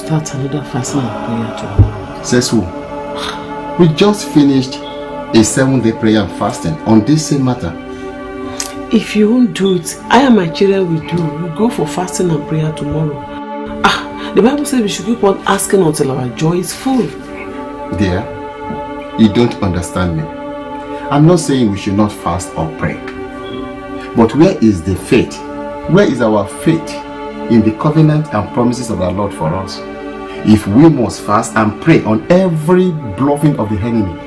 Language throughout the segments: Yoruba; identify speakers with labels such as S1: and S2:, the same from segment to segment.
S1: Start another fasting and prayer tomorrow.
S2: Says who? We just finished a 7-day prayer and fasting on this same matter.
S1: If you won't do it, I and my children will do. We'll go for fasting and prayer tomorrow. The Bible says we should keep on asking until our joy is full.
S2: Dear, you don't understand me. I'm not saying we should not fast or pray. But where is the faith? Where is our faith in the covenant and promises of our Lord for us? If we must fast and pray on every bluffing of the enemy,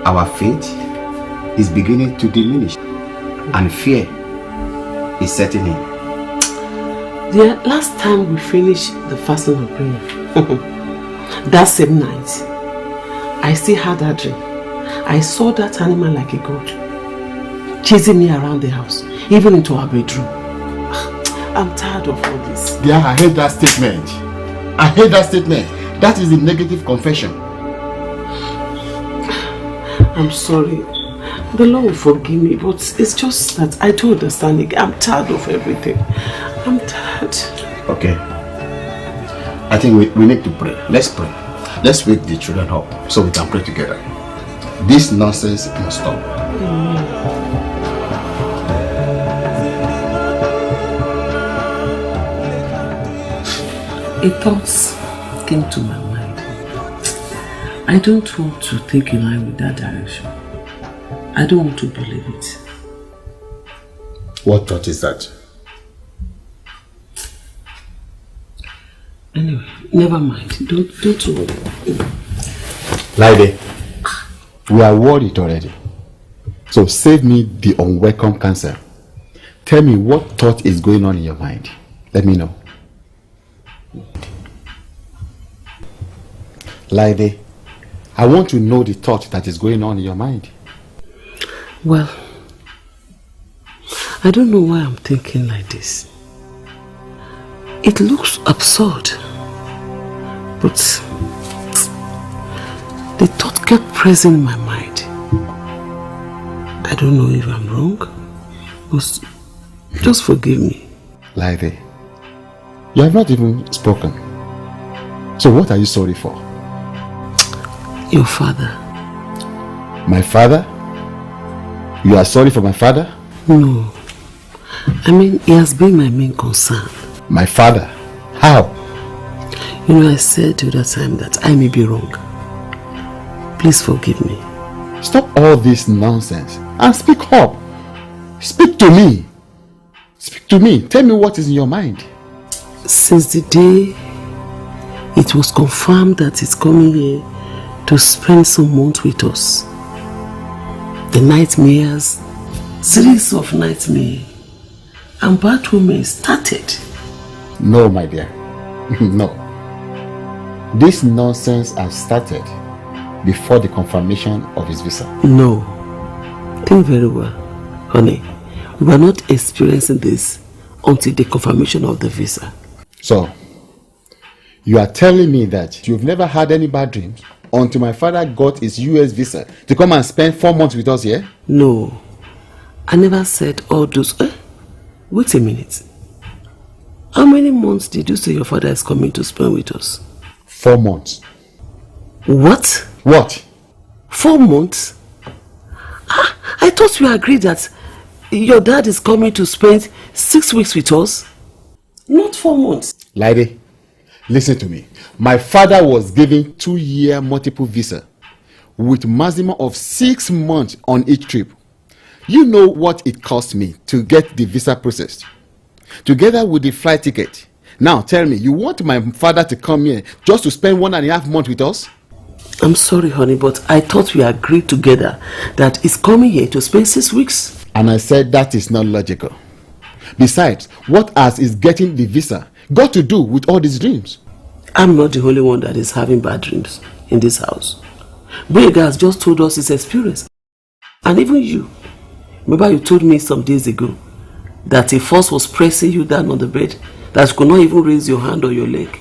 S2: our faith is beginning to diminish and fear is setting in.
S1: The last time we finished the fasting and prayer, that same night, I still had that dream. I saw that animal like a goat chasing me around the house, even into our bedroom. I'm tired of all this.
S2: Yeah, I heard that statement. I heard that statement. That is a negative confession.
S1: I'm sorry. The Lord will forgive me, but it's just that I don't understand it. I'm tired of everything. I'm tired.
S2: Okay. I think we need to pray. Let's pray. Let's wake the children up so we can pray together. This nonsense must stop.
S1: Amen. A thought came to my mind. I don't want to take a line with that direction. I don't want to believe it.
S2: What thought is that?
S1: Anyway, never mind. Don't worry.
S2: Lady, we are worried already. So save me the unwelcome cancer. Tell me what thought is going on in your mind. Let me know. Lady, I want to know the thought that is going on in your mind.
S1: Well, I don't know why I'm thinking like this. It looks absurd, but the thought kept pressing in my mind. I don't know if I'm wrong, but just forgive me.
S2: Lady, you have not even spoken. So what are you sorry for?
S1: Your father.
S2: My father? You are sorry for my father?
S1: No. I mean, he has been my main concern.
S2: My father? How?
S1: You know, I said the other time that I may be wrong. Please forgive me.
S2: Stop all this nonsense and speak up. Speak to me. Speak to me. Tell me what is in your mind.
S1: Since the day it was confirmed that he's coming here to spend some months with us, the nightmares, series of nightmares, and bad women started.
S2: No, my dear. No. This nonsense has started before the confirmation of his visa.
S1: No. Think very well, honey. We were not experiencing this until the confirmation of the visa.
S2: So, you are telling me that you've never had any bad dreams until my father got his US visa to come and spend 4 months with us here?
S1: No. I never said all those... Wait a minute. How many months did you say your father is coming to spend with us?
S2: 4 months.
S1: What?
S2: What?
S1: 4 months? I thought we agreed that your dad is coming to spend 6 weeks with us. Not 4 months.
S2: Lady, listen to me. My father was given 2-year multiple visa with maximum of 6 months on each trip. You know what it cost me to get the visa processed, together with the flight ticket. Now tell me, you want my father to come here just to spend 1.5 months with us?
S1: I'm sorry, honey, but I thought we agreed together that he's coming here to spend 6 weeks.
S2: And I said that is not logical. Besides, what has is getting the visa got to do with all these dreams?
S1: I'm not the only one that is having bad dreams in this house. Brega has just told us his experience. And even you. Remember you told me some days ago that a force was pressing you down on the bed, that you could not even raise your hand or your leg.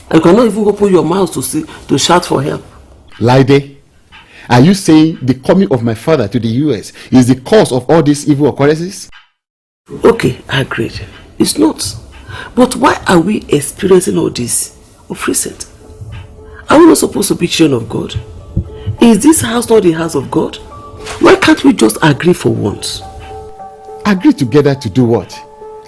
S1: And you cannot even open your mouth to shout for help.
S2: Lide, are you saying the coming of my father to the US is the cause of all these evil occurrences?
S1: Okay, I agreed. It's not. But why are we experiencing all this of recent? Are we not supposed to be children of God? Is this house not the house of God? Why can't we just agree for once?
S2: Agree together to do what?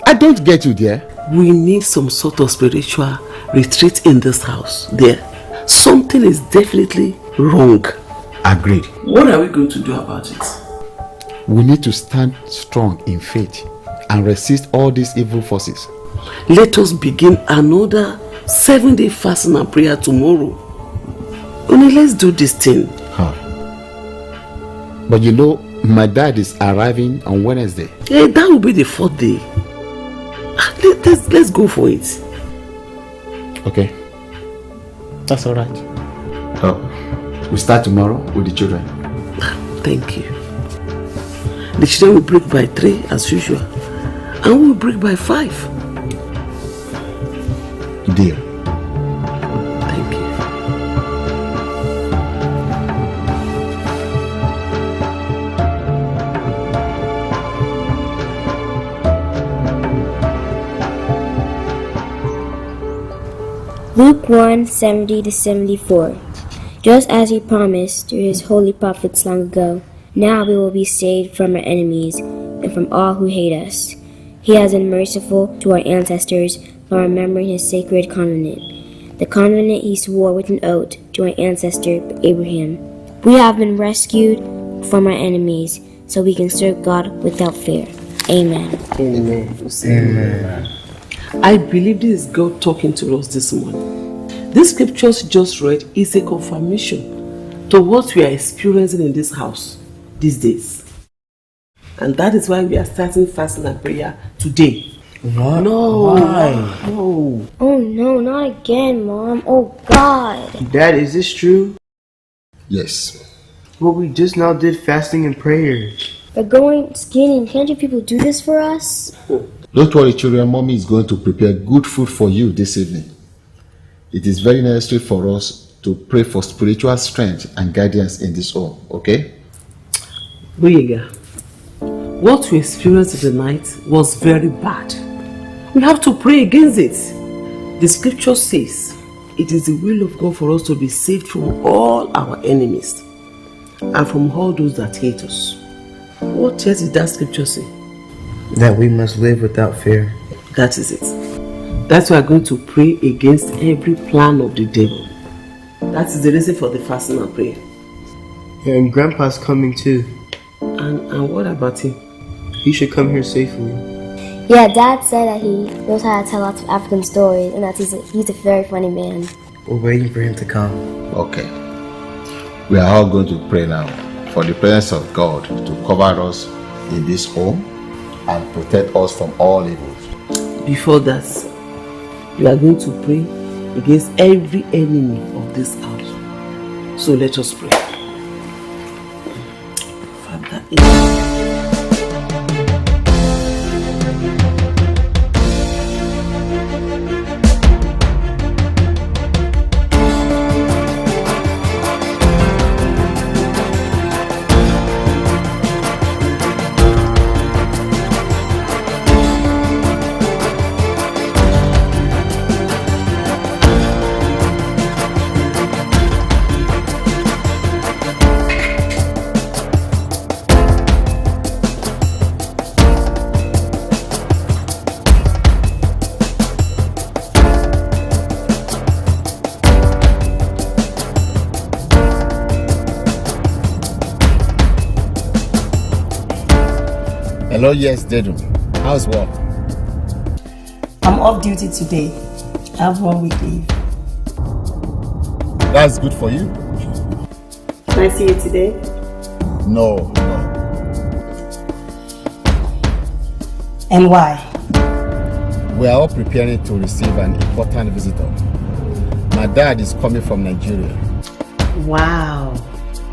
S2: I don't get you there.
S1: We need some sort of spiritual retreat in this house. There. Something is definitely wrong.
S2: Agreed.
S1: What are we going to do about it?
S2: We need to stand strong in faith and resist all these evil forces.
S1: Let us begin another 7-day fasting and prayer tomorrow. Only let's do this thing.
S2: Huh. But you know, my dad is arriving on Wednesday.
S1: Yeah, that will be the 4th day. Let's go for it.
S2: Okay. That's alright. Oh, we start tomorrow with the children.
S1: Thank you. The children will break by 3 as usual. And we will break by 5.
S2: Deal.
S1: Thank you.
S3: Luke 1:70-74. Just as he promised to his holy prophets long ago, now we will be saved from our enemies and from all who hate us. He has been merciful to our ancestors by remembering his sacred covenant, the covenant he swore with an oath to our ancestor Abraham. We have been rescued from our enemies so we can serve God without fear. Amen.
S1: Amen. Amen. I believe this is God talking to us this morning. This scriptures just read is a confirmation to what we are experiencing in this house these days. And that is why we are starting fasting and prayer today.
S4: What?
S1: No.
S4: Why?
S1: No.
S3: Oh no, not again, Mom. Oh God.
S4: Dad, is this true?
S2: Yes.
S4: Well, we just now did fasting and prayer.
S3: We're going skiing. Can't you people do this for us?
S2: Don't worry, children. Mommy is going to prepare good food for you this evening. It is very necessary for us to pray for spiritual strength and guidance in this home, okay?
S1: Boyega, what we experienced in the night was very bad. We have to pray against it. The scripture says, it is the will of God for us to be saved from all our enemies and from all those that hate us. What else did that scripture say?
S4: That we must live without fear.
S1: That is it. That's why we're going to pray against every plan of the devil. That is the reason for the fasting and prayer.
S4: And Grandpa's coming too.
S1: And what about him?
S4: He should come here safely.
S3: Yeah, Dad said that he knows how to tell lots of African stories and that he's a very funny man.
S4: We're waiting for him to come.
S2: Okay. We are all going to pray now for the presence of God to cover us in this home and protect us from all evils.
S1: Before that, we are going to pray against every enemy of this house. So let us pray. Father,
S2: Hello, yes, Dedum. How's work?
S5: I'm off duty today. I have 1 week leave.
S2: That's good for you.
S5: Can I see you today?
S2: No.
S5: And why?
S2: We are all preparing to receive an important visitor. My dad is coming from Nigeria.
S5: Wow.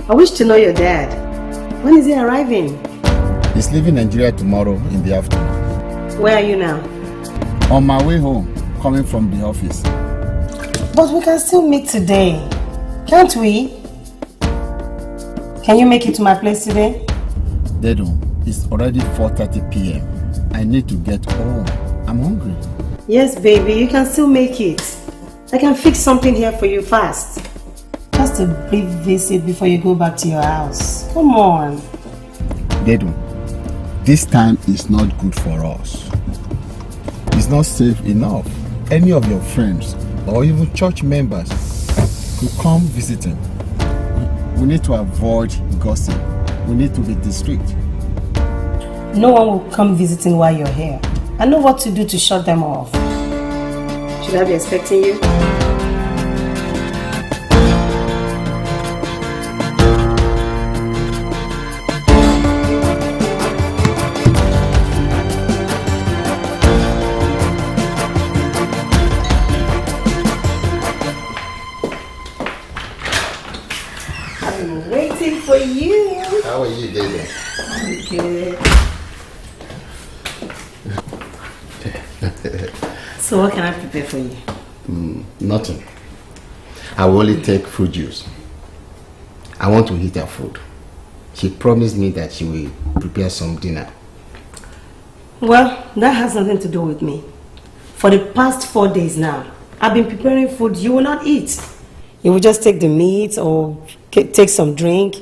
S5: I wish to know your dad. When is he arriving?
S2: He's leaving Nigeria tomorrow in the afternoon.
S5: Where are you now?
S2: On my way home, coming from the office.
S5: But we can still meet today. Can't we? Can you make it to my place today?
S2: Dedum, it's already 4:30 p.m. I need to get home. I'm hungry.
S5: Yes, baby, you can still make it. I can fix something here for you fast. Just a brief visit before you go back to your house. Come on.
S2: Dedum, this time is not good for us. It's not safe enough. Any of your friends or even church members could come visiting. We need to avoid gossip. We need to be discreet.
S5: No one will come visiting while you're here. I know what to do to shut them off. Should I be expecting you? I'm waiting for you.
S2: How are you, Dedum?
S5: Good. So what can I prepare for you?
S2: Nothing. I will only take fruit juice. I want to eat her food. She promised me that she will prepare some dinner.
S5: Well, that has nothing to do with me. For the past 4 days now, I've been preparing food you will not eat. You will just take the meat or take some drink.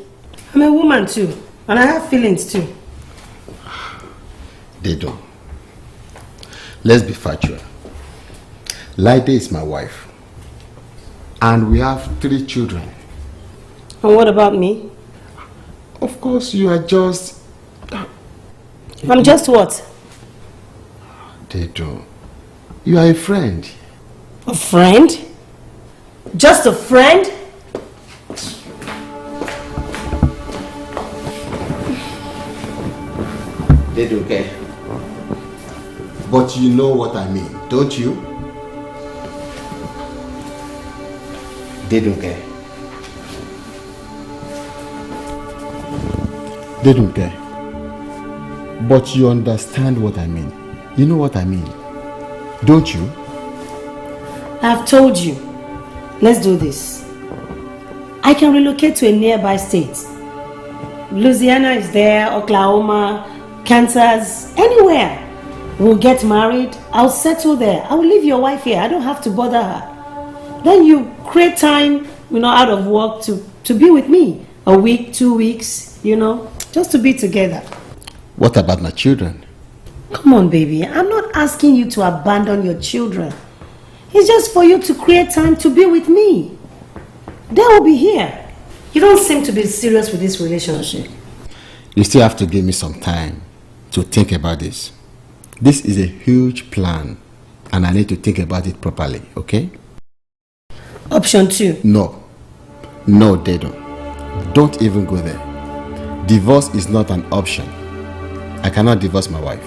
S5: I'm a woman too, and I have feelings too.
S2: They don't. Let's be factual. Laide is my wife. And we have 3 children.
S5: And what about me?
S2: Of course, you are just...
S5: I'm just what?
S2: They don't. You are a friend.
S5: A friend? Just a friend?
S2: They don't care. But you know what I mean, don't you? They don't care. They don't care. But you understand what I mean. You know what I mean, don't you?
S5: I've told you. Let's do this. I can relocate to a nearby state. Louisiana is there, Oklahoma, Kansas, anywhere. We'll get married. I'll settle there. I will leave your wife here. I don't have to bother her. Then you create time, out of work to be with me. A week, 2 weeks, just to be together.
S2: What about my children?
S5: Come on, baby. I'm not asking you to abandon your children. It's just for you to create time to be with me. They will be here. You don't seem to be serious with this relationship.
S2: You still have to give me some time to think about this. This is a huge plan, and I need to think about it properly, okay?
S5: Option 2.
S2: No, Dedo. Don't even go there. Divorce is not an option. I cannot divorce my wife.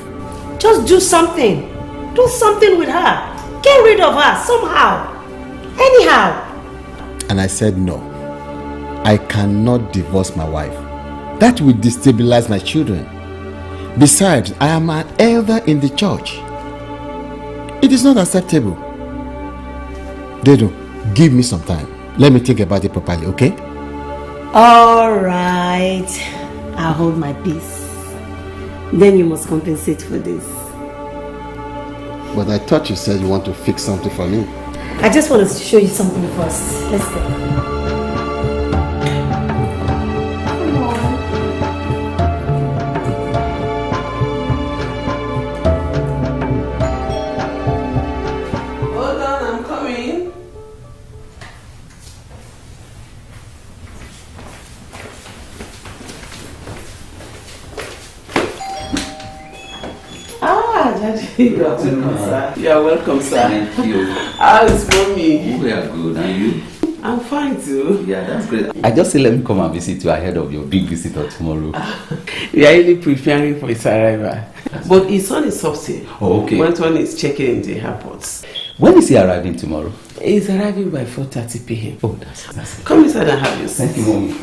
S5: Just do something. Do something with her. Get rid of her somehow. Anyhow.
S2: And I said no. I cannot divorce my wife. That will destabilize my children. Besides, I am an elder in the church. It is not acceptable. Dedo, give me some time. Let me think about it properly, okay?
S5: All right. I'll hold my peace. Then you must compensate for this.
S2: But I thought you said you want to fix something for me.
S5: I just want to show you something first. Let's go.
S1: You are welcome, sir. You are welcome, sir.
S6: Thank you.
S1: How is mommy?
S6: We are good, and you?
S1: I'm fine too.
S6: Yeah, that's great. I just said let me come and visit you ahead of your big visitor tomorrow.
S1: We are really preparing for his arrival. But his son is upstairs.
S6: Oh, okay.
S1: One is checking in the airport.
S6: When is he arriving tomorrow?
S1: He's arriving by 4:30 p.m.
S6: Oh, that's it.
S1: Come inside and have your seat.
S6: Thank you, mommy.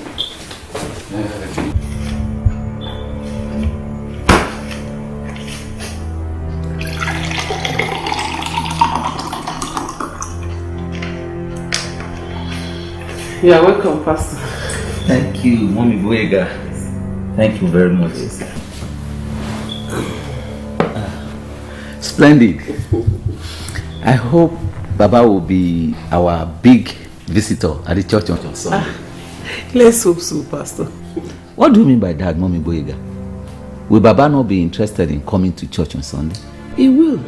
S1: You are welcome, Pastor.
S6: Thank you, Mommy Boyega. Thank you very much. Splendid. I hope Baba will be our big visitor at the church on Sunday.
S1: Let's hope so, Pastor.
S6: What do you mean by that, Mommy Boyega? Will Baba not be interested in coming to church on Sunday?
S1: He will.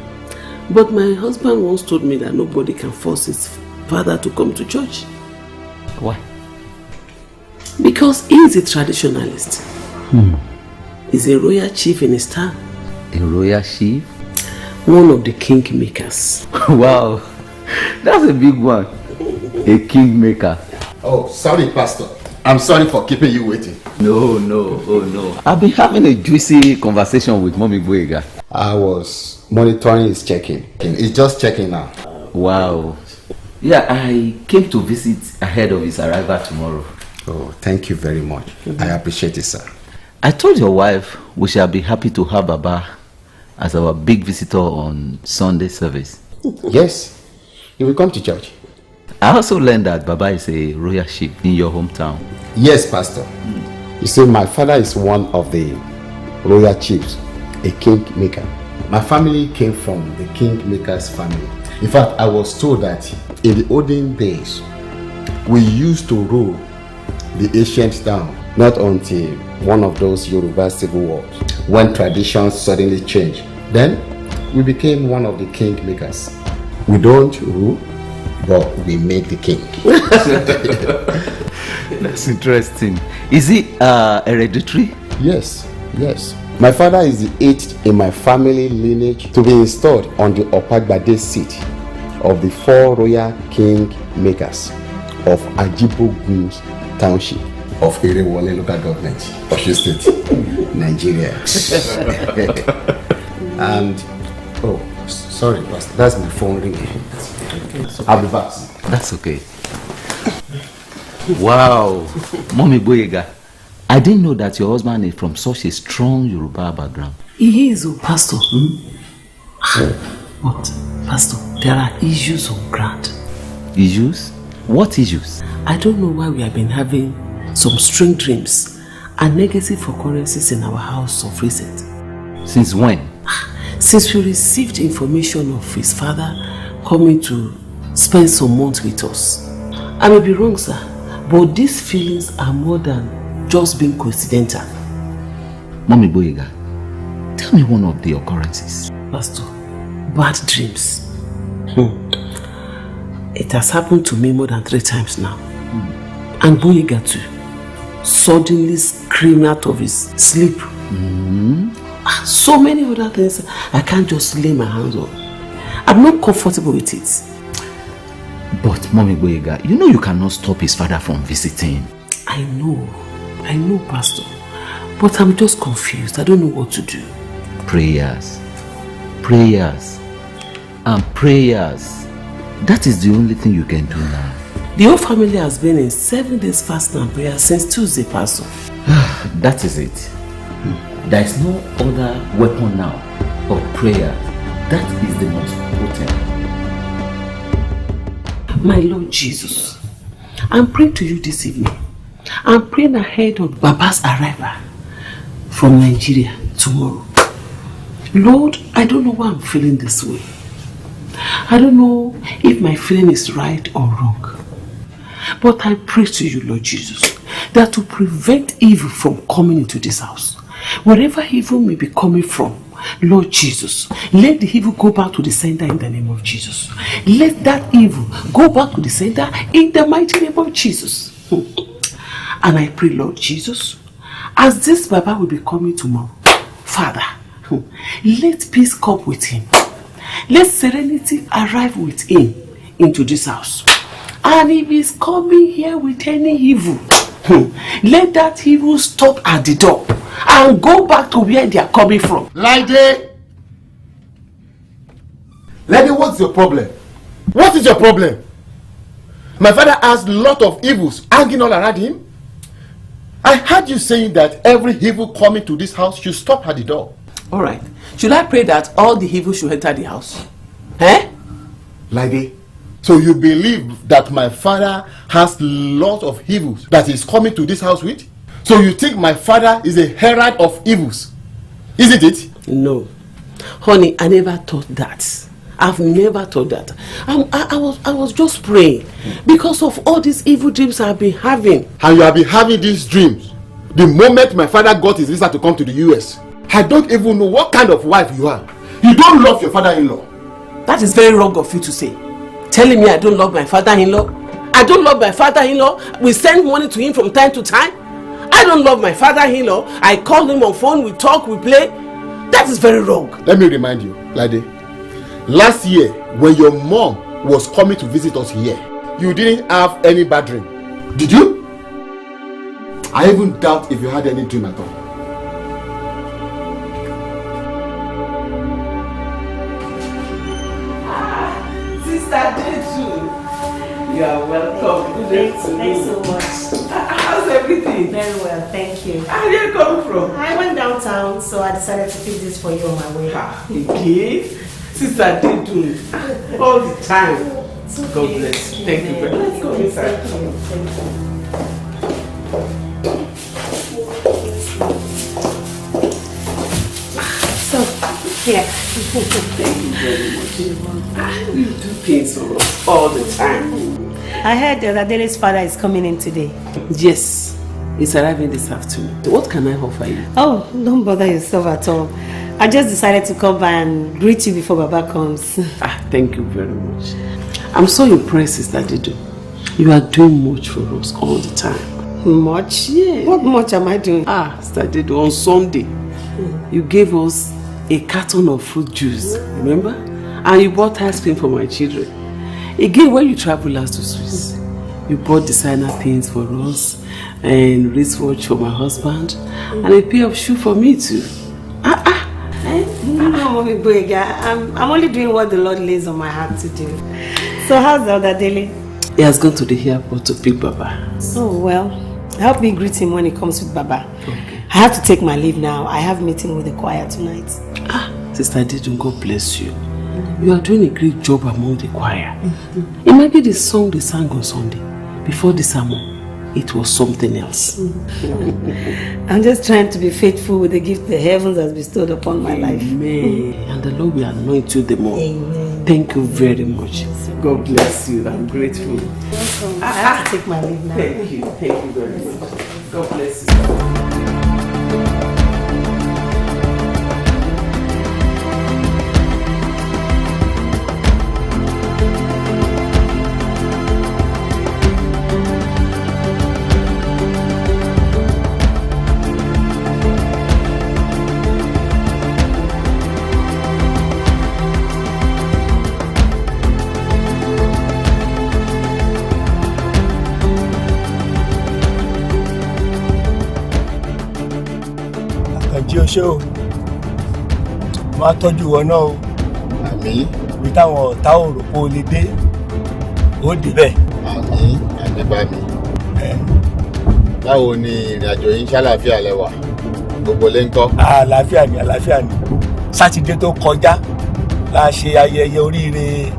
S1: But my husband once told me that nobody can force his father to come to church.
S6: Why?
S1: Because he is a traditionalist. He's a royal chief in his town.
S6: A royal chief?
S1: One of the kingmakers.
S6: Wow, that's a big one. A kingmaker.
S2: Oh, sorry, Pastor. I'm sorry for keeping you waiting.
S6: No, oh no. I've been having a juicy conversation with Mommy Boyega.
S2: I was monitoring his checking. He's just checking now.
S6: Wow. Yeah, I came to visit ahead of his arrival tomorrow.
S2: Oh, thank you very much. I appreciate it, sir.
S6: I told your wife we shall be happy to have Baba as our big visitor on Sunday service.
S2: Yes, he will come to church.
S6: I also learned that Baba is a royal chief in your hometown.
S2: Yes, Pastor. You see, my father is one of the royal chiefs, a kingmaker. My family came from the kingmaker's family. In fact, I was told that in the olden days, we used to rule the ancient town, not until one of those Yoruba civil wars, when traditions suddenly changed. Then, we became one of the kingmakers. We don't rule, but we made the king.
S6: That's interesting. Is it hereditary?
S2: Yes. My father is the 8th in my family lineage to be installed on the Opagbade seat of the 4 royal kingmakers of Ajibogun's township of Irewole local government, Osun State, Nigeria. And, oh, sorry, Pastor, that's my phone ringing. I'll be back.
S6: That's okay. Wow, Mommy Boyega, I didn't know that your husband is from such a strong Yoruba background.
S1: He is, Pastor. But, Pastor, there are issues on ground.
S6: Issues? What issues?
S1: I don't know why we have been having some strange dreams and negative occurrences in our house of recent.
S6: Since when?
S1: Since we received information of his father coming to spend some months with us. I may be wrong, sir, but these feelings are more than just being coincidental.
S6: Mommy Boyega, tell me one of the occurrences.
S1: Pastor, bad dreams. It has happened to me more than 3 times now. And Boyega too. Suddenly screaming out of his sleep. So many other things I can't just lay my hands on. I'm not comfortable with it.
S6: But Mommy Boyega, you know you cannot stop his father from visiting.
S1: I know, Pastor. But I'm just confused. I don't know what to do.
S6: Prayers. Prayers. And prayers. That is the only thing you can do now.
S1: The whole family has been in 7 days fasting and prayer since Tuesday, Pastor.
S6: That is it. There is no other weapon now but prayer. That is the most potent.
S1: My Lord Jesus, I'm praying to you this evening. I'm praying ahead of Baba's arrival from Nigeria tomorrow. Lord, I don't know why I'm feeling this way. I don't know if my feeling is right or wrong. But I pray to you, Lord Jesus, that to prevent evil from coming into this house, wherever evil may be coming from, Lord Jesus, let the evil go back to the sender in the name of Jesus. Let that evil go back to the sender in the mighty name of Jesus. And I pray, Lord Jesus, as this Baba will be coming tomorrow, Father, let peace come with him. Let serenity arrive with him into this house. And if he's coming here with any evil, let that evil stop at the door and go back to where they are coming from.
S2: Lady, what's your problem? What is your problem? My father has a lot of evils hanging all around him. I heard you saying that every evil coming to this house should stop at the door.
S1: Alright. Should I pray that all the evil should enter the house? Eh?
S2: Lady, so you believe that my father has a lot of evils that he's coming to this house with? So you think my father is a herald of evils? Isn't it?
S1: No. Honey, I never thought that. I've never thought that. I was just praying because of all these evil dreams I've been having.
S2: And you have been having these dreams the moment my father got his visa to come to the US. I don't even know what kind of wife you are. You don't love your father-in-law.
S1: That is very wrong of you to say. Telling me I don't love my father-in-law. I don't love my father-in-law. We send money to him from time to time. I don't love my father-in-law. I call him on phone, we talk, we play. That is very wrong.
S2: Let me remind you, Lady. Last year, when your mom was coming to visit us here, you didn't have any bad dream. Did you? I even doubt if you had any dream at all.
S1: You are welcome.
S5: Thanks so much.
S1: How's everything?
S5: Very well, thank you.
S1: Where are you coming from?
S5: I went downtown, so I decided to pick this for you on my way.
S1: Okay. Sister Dedu, all the time.
S5: Okay.
S1: God bless you. Thank you very much. Let's go inside.
S5: Thank you. So, here.
S1: Thank you very much. You do things for us all the time.
S5: I heard that Adele's father is coming in today.
S1: Yes, he's arriving this afternoon. What can I offer you?
S5: Oh, don't bother yourself at all. I just decided to come by and greet you before Baba comes.
S1: Thank you very much. I'm so impressed, Sister Dedu. You are doing much for us all the time.
S5: Much? Yeah. What much am I doing?
S1: Sister Dedu, on Sunday, you gave us a carton of fruit juice, remember? And you bought ice cream for my children. Again, when you traveled last to Swiss, you bought designer things for us and wristwatch for my husband and a pair of shoes for me too.
S5: No, Mommy Boyega, I'm only doing what the Lord lays on my heart to do. So how's the other Dele?
S1: He has gone to the airport to pick Baba.
S5: Oh well, help me greet him when he comes with Baba.
S1: Okay.
S5: I have to take my leave now. I have meeting with the choir tonight.
S1: Sister Didun, God bless you. You are doing a great job among the choir. Imagine the song they sang on Sunday before the sermon. it was something else.
S5: I'm just trying to be faithful with the gift the heavens has bestowed upon my life.
S1: Amen. And the Lord will anoint you the more.
S5: Amen.
S1: Thank you very much. God bless you. I'm grateful.
S5: Welcome. I have to take my leave now.
S1: Thank you very much. God bless you.
S7: ṣé o máa tọ́jú wọn náà o.
S2: àmín.
S7: ibi táwọn ọ̀tá ò rò pé o lè dé ó débẹ̀.
S2: àmín àdébámi. báwo ni ìrìn àjò yín ṣàlàáfíà lẹ́wà gbogbo lè ń kọ́.
S7: àlàáfíà ni sátidé tó kọjá la ṣe ayẹyẹ oríire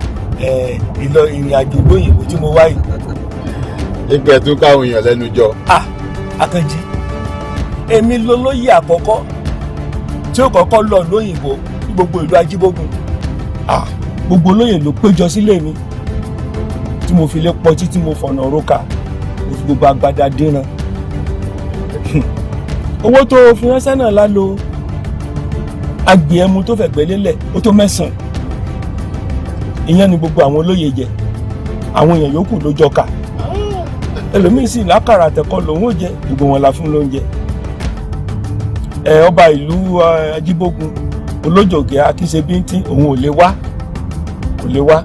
S7: ìrìn àjò lóyìnbó tí mo wá yìí.
S2: ìgbẹ́ tún káwọn èèyàn lẹ́nu jọ.
S7: Akànjí èmi lolóyè àkọ́kọ́ tí ó kọ́kọ́ lọ lóyìnbó ní gbogbo ìlú Ajíbógun. Gbogbo olóyè ló péjọ sílé mi tí mo fi lè pọtí tí mo fọ̀nà rókà mo fi gbogbo agbada dínran. Owó tó fi ránṣẹ́ náà lálo agbè ẹmu tó fẹ̀gbẹ́ lélẹ̀ ó tó 9. Ìyẹn ni gbogbo àwọn olóyè jẹ, àwọn èèyàn yòókù ló jọkà. Ẹlòmíín sì lákàrà àtẹ̀kọ́ lòun ò jẹ, gbogbo wọn la fún lóúnjẹ. Ọba ìlú Ajíbógun Olójòkè Akínṣebíntín òun ò lè wá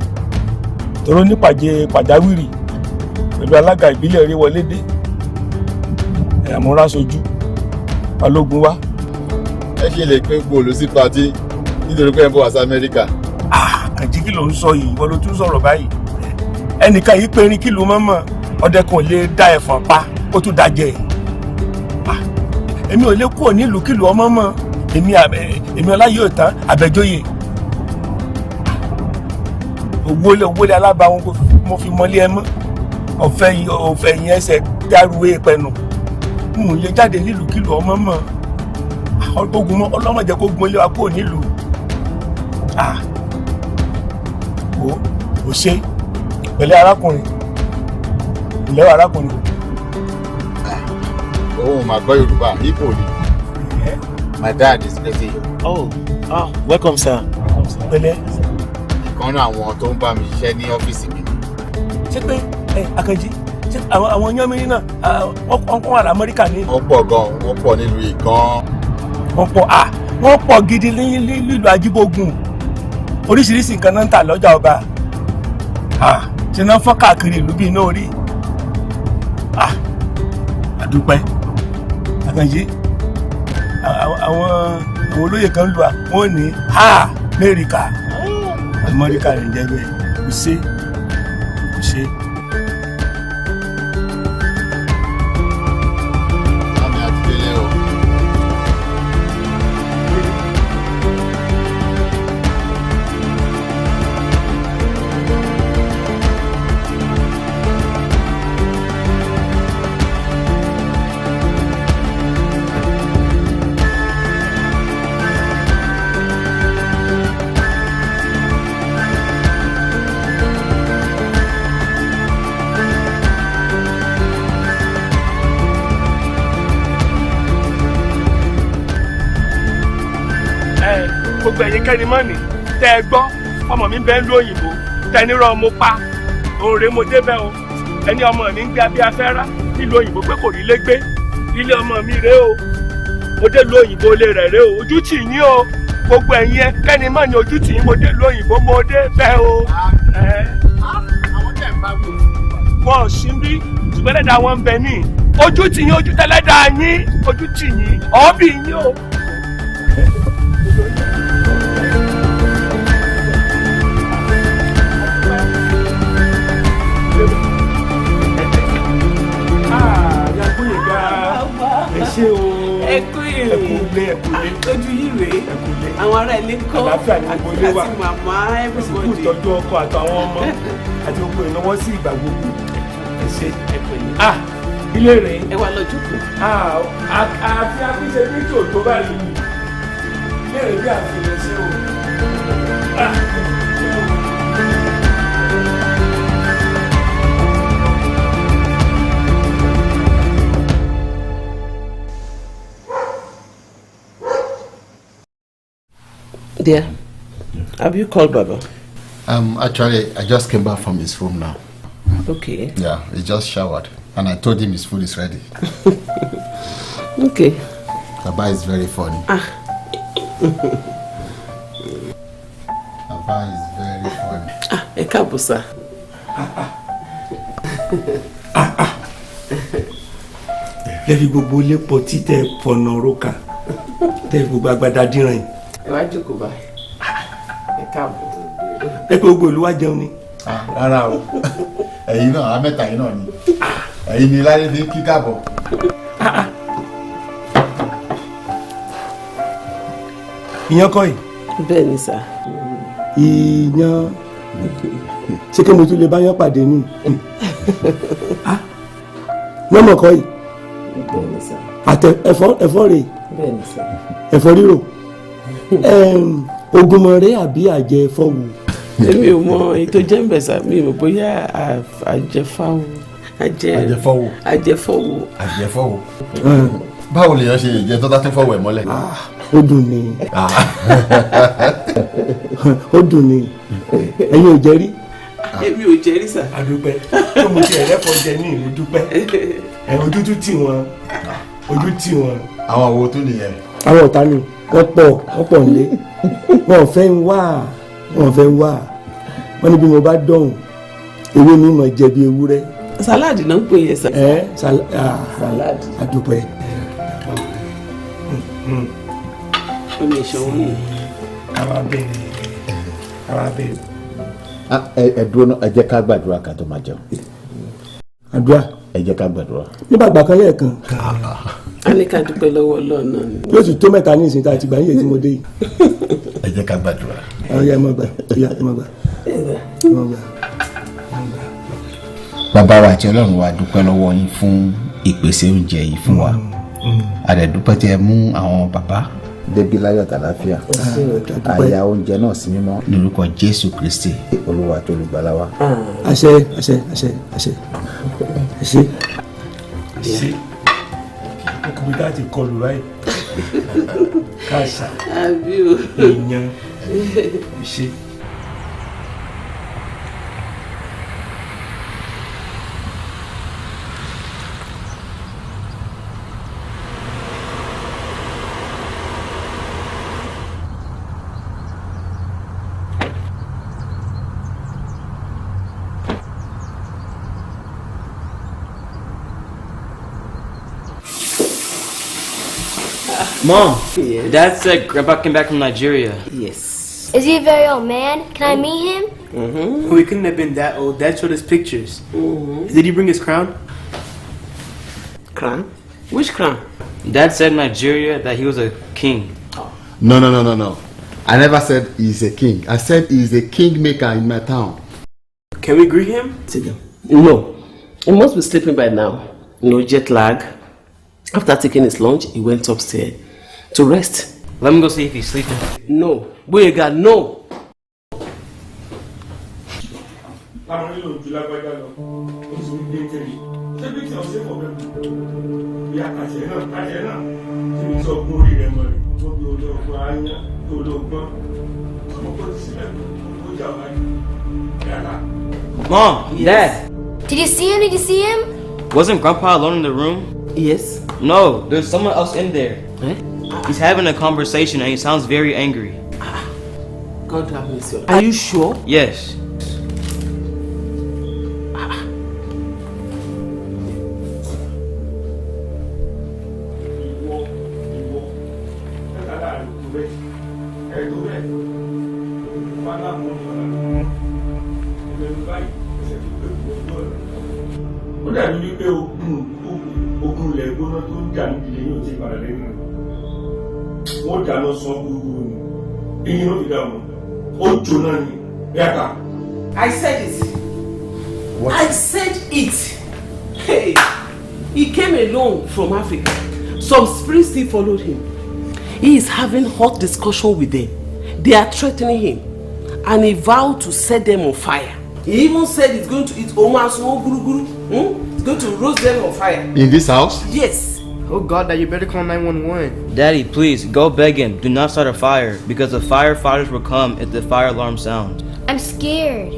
S7: toró nípàdé pàjáwìrì pẹ̀lú alága ìbílẹ̀ Eréwọlédé àmúrásojú Balógun wá.
S2: ẹ ṣe lè pín gbòòlù sí pátí nítorí pé ẹ ń bọ̀ wá sí Amẹ́ríkà.
S7: Àǹtí kí ló ń sọ yìí ìwọ ló tún sọ̀rọ̀ báyìí. Ẹnìkan yìí pé rin kìlú mọ́mọ́ ọdẹ kan lè dá ẹ̀fọn pa ó tún dájẹ́. Èmi ò lè kúrò nílùú kìlú ọmọ mọ́ èmi Ọláyọ̀tán Àbẹ̀jóyè. Òwúlé alábàáwọn mo fi mọ́lé ẹ mọ́ ọ̀fẹ́ yẹn ẹsẹ̀ dárúwé pẹ̀nù. Mo lè jáde nílùú kìlú ọmọ mọ́ ọlọ́mọdé kó gun ilé wa kúrò nílùú. Ò ṣe pẹ̀lẹ́ arákùnrin ìlẹ́wọ̀ arákùnrin.
S2: Òun máa gbọ́ Yorùbá Igbo ni. My dad is busy.
S4: Welcome sir.
S7: Pẹ̀lẹ́.
S2: Ìkan náà àwọn tó ń bá mi ṣiṣẹ́ ní ọ́fíìsì mi.
S7: Ṣé pé Akànjí àwọn yánmírí náà wọ́n kọ́ wà l'Amẹ́ríkà ní.
S2: Wọ́n pọ̀ gan-an, wọ́n pọ̀ nílùú yìí gan-an.
S7: Wọ́n pọ̀ gidi nílùú Ajíbógun. Oríṣiríṣi nǹkan náà ń tà lọ́jà ọba. Ṣé náà fọ́n káàkiri ìlú bíi iná orí. Àdúpẹ́ Akànjí àwọn olóyè kan lù wọ́n ní Amẹ́ríkà Amẹ́ríkà rẹ̀ jẹ́ bẹ́ẹ̀ kò ṣe.
S2: Àmì àti délé o.
S7: Gbogbo ẹ̀yin kẹ́ni mọ́ni tẹ́ ẹ gbọ́ ọmọ mi bẹ́ẹ̀ ń lo òyìnbó tẹnirọ́ mo pa òòrè mo débẹ̀ o ẹni ọmọ mi ń gbé abẹ́ afẹ́rá nílùú òyìnbó pé kò rí lé gbé ilé ọmọ mi rèé o mo dé lu òyìnbó lé rẹ̀ rèé o ojú tì yín o gbogbo ẹ̀yin kẹ́ni mọ́ni ojú tì yín mo dé lu òyìnbó mo dé bẹ́ẹ̀ o.
S2: Àwọn tẹ̀ ń bá wò.
S7: Wọ́n ò sí bí ṣùgbọ́n lẹ́dàá wọn ń bẹ ní ojú tì yín ojú tẹ́lẹ́dàá yín ojú tì yín ọ̀ọ́bì yín o.
S1: Ẹkú ìrìn lójú yìí rèé àwọn ará ilé ń kọ́ àti màmá everybody.
S7: Ìtọ́jú ọkọ àtàwọn ọmọ àti gbogbo ìnáwó sí ìgbà gbogbo. ilé rẹ̀.
S1: ẹ wá lọ jókòó.
S7: àfi àfihàn ní tí ò tó báyìí ilé rẹ̀ bí àfihàn sí o.
S1: Dear, have you called Baba?
S2: Actually, I just came back from his room now.
S1: Okay.
S2: Yeah, he just showered. And I told him his food is ready.
S1: Okay.
S2: Baba is very funny. Baba is very funny.
S1: Ẹ káàbọ̀ sir.
S7: Lẹ́fi gbogbo lépo títẹ̀ fọ̀nà rókà. Tẹ́ gbogbo agbada dínran yìí.
S1: Ẹ wá jókòó báyìí. Ẹ káàbọ̀.
S7: Ẹ pé gbogbo olúwa jẹun ni.
S2: Rárá o. Ẹ̀yin náà, amẹ́ta yìí náà ni. Ẹ̀yin ni láyé fi kí káàbọ̀.
S7: Ìyàn kọ́ yìí.
S1: Bẹ́ẹ̀ ni sir.
S7: Ìyàn. Ṣé kí mo tún lè bá yán pàdé ní? Lọ́mọ kọ́ yìí.
S1: Bẹ́ẹ̀ ni sir.
S7: Àtẹ ẹ̀fọ́ rèé.
S1: Bẹ́ẹ̀ ni sir.
S7: Ẹ̀fọ́ rírò. Ògùnmọ̀rẹ́ àbí àjẹ ẹ̀fọ́ wò.
S1: Èmi ò mọ èyí tó jẹ́ ń bẹ̀ sá mi ò bóyá àjẹfáwò.
S2: Àjẹfọ́wò.
S1: Àjẹfọ́wò.
S2: Àjẹfọ́wò. Báwo lèèyàn ṣe lè jẹ tó dá tó fọwọ́ ẹ̀ mọ́lẹ̀?
S7: Ó dùn ni. Ó dùn ni. Ẹ̀yin ò jẹ́ rí.
S1: Èmi ò jẹ́ rí sá.
S7: Àdúpẹ́. Tó mo ti ẹ̀rẹ́fọ́ jẹ ní ìlú dúpẹ́. Ojú tún tì wọ́n. Ojú tì wọ́n.
S2: Àwọn àwo tún nìyẹn.
S7: Àwọn ọ̀tá ni wọ́n pọ̀ nílé. Wọ́n fẹ́ ń wá. Wọ́n ní bí mo bá dọ̀hùn ewé mi mọ̀ jẹ bí ewúrẹ́.
S1: Sàláàdì náà ń pè yẹn sá.
S7: Sàláàdì. Àdúpẹ́.
S1: Ó lè ṣọwọ́ nù.
S7: Àwa bẹ̀rẹ̀.
S6: Ẹ dúró náà, ẹ jẹ́ ká gbàdúrà ká tó máa jẹun.
S7: Àdúrà.
S6: Ẹ jẹ́ ká gbàdúrà.
S7: Nígbà àgbà kan lẹ́ẹ̀kan.
S1: A ní ká dúpẹ́ lọ́wọ́ Ọlọ́run náà ni.
S7: Yóò sì tó mẹ́ta ní ìsìn tá a ti gbà yín èyí tí mo dé yìí.
S2: Ẹ jẹ́ ká gbàdúrà.
S7: Ọ̀ya ẹ má gbà.
S6: Bàbá wa àti Ọlọ́run wa dúpẹ́ lọ́wọ́ yín fún ìpèsè oúnjẹ yìí fún wa. A dẹ̀ dúpẹ́ tí ẹ mú àwọn bàbá débi láyọ̀ àtàlàáfíà. Àyà oúnjẹ náà sí mímọ́ lórúkọ Jésù Kristi Olúwa tó olùgbàlà wa.
S7: Àṣẹ. Ọkùnrin ká ti kọlù báyìí. Káàsà.
S1: Àbí o.
S7: Èèyàn. Ṣe.
S8: Mom,
S1: Yes.
S8: Dad said Grandpa came back from Nigeria.
S1: Yes.
S3: Is he a very old man? Can I meet him?
S8: Oh, he couldn't have been that old. Dad showed us pictures. Did he bring his crown?
S1: Crown? Which crown?
S8: Dad said in Nigeria that he was a king.
S2: No. I never said he's a king. I said he's a kingmaker in my town.
S8: Can we greet him?
S1: Sit down. No. He must be sleeping by now. No jet lag. After taking his lunch, he went upstairs to rest.
S8: Let me go see if he's sleeping.
S1: No. Boyega, no.
S8: Mom, Dad,
S3: Did you see him? Did you see him?
S8: wasn't Grandpa alone in the room?
S1: Yes.
S8: No, there's someone else in there.
S1: Eh?
S8: He's having a conversation and he sounds very angry.
S1: God have mercy. Are you sure?
S8: Yes.
S7: Ó dàbí wípé ogun ilẹ̀ gbóná tó ń jà nídìí yóò ti padà lẹ́nu rẹ̀. Wọ́n dáná sán gbogbo ni. Eyín ló fi dààmú. Ó jóná ni. Yàtà.
S1: I said it.
S2: What?
S1: I said it. Hey. He came alone from Africa. Some spirits still followed him. He is having hot discussion with them. They are threatening him. And he vowed to set them on fire. He even said he's going to eat Omaso Guru Guru. He's going to roast them on fire.
S2: In this house?
S1: Yes.
S8: Oh God, Dad, you better call 911.
S9: Daddy, please, go beg him. Do not start a fire, because the firefighters will come if the fire alarm sounds.
S3: I'm scared.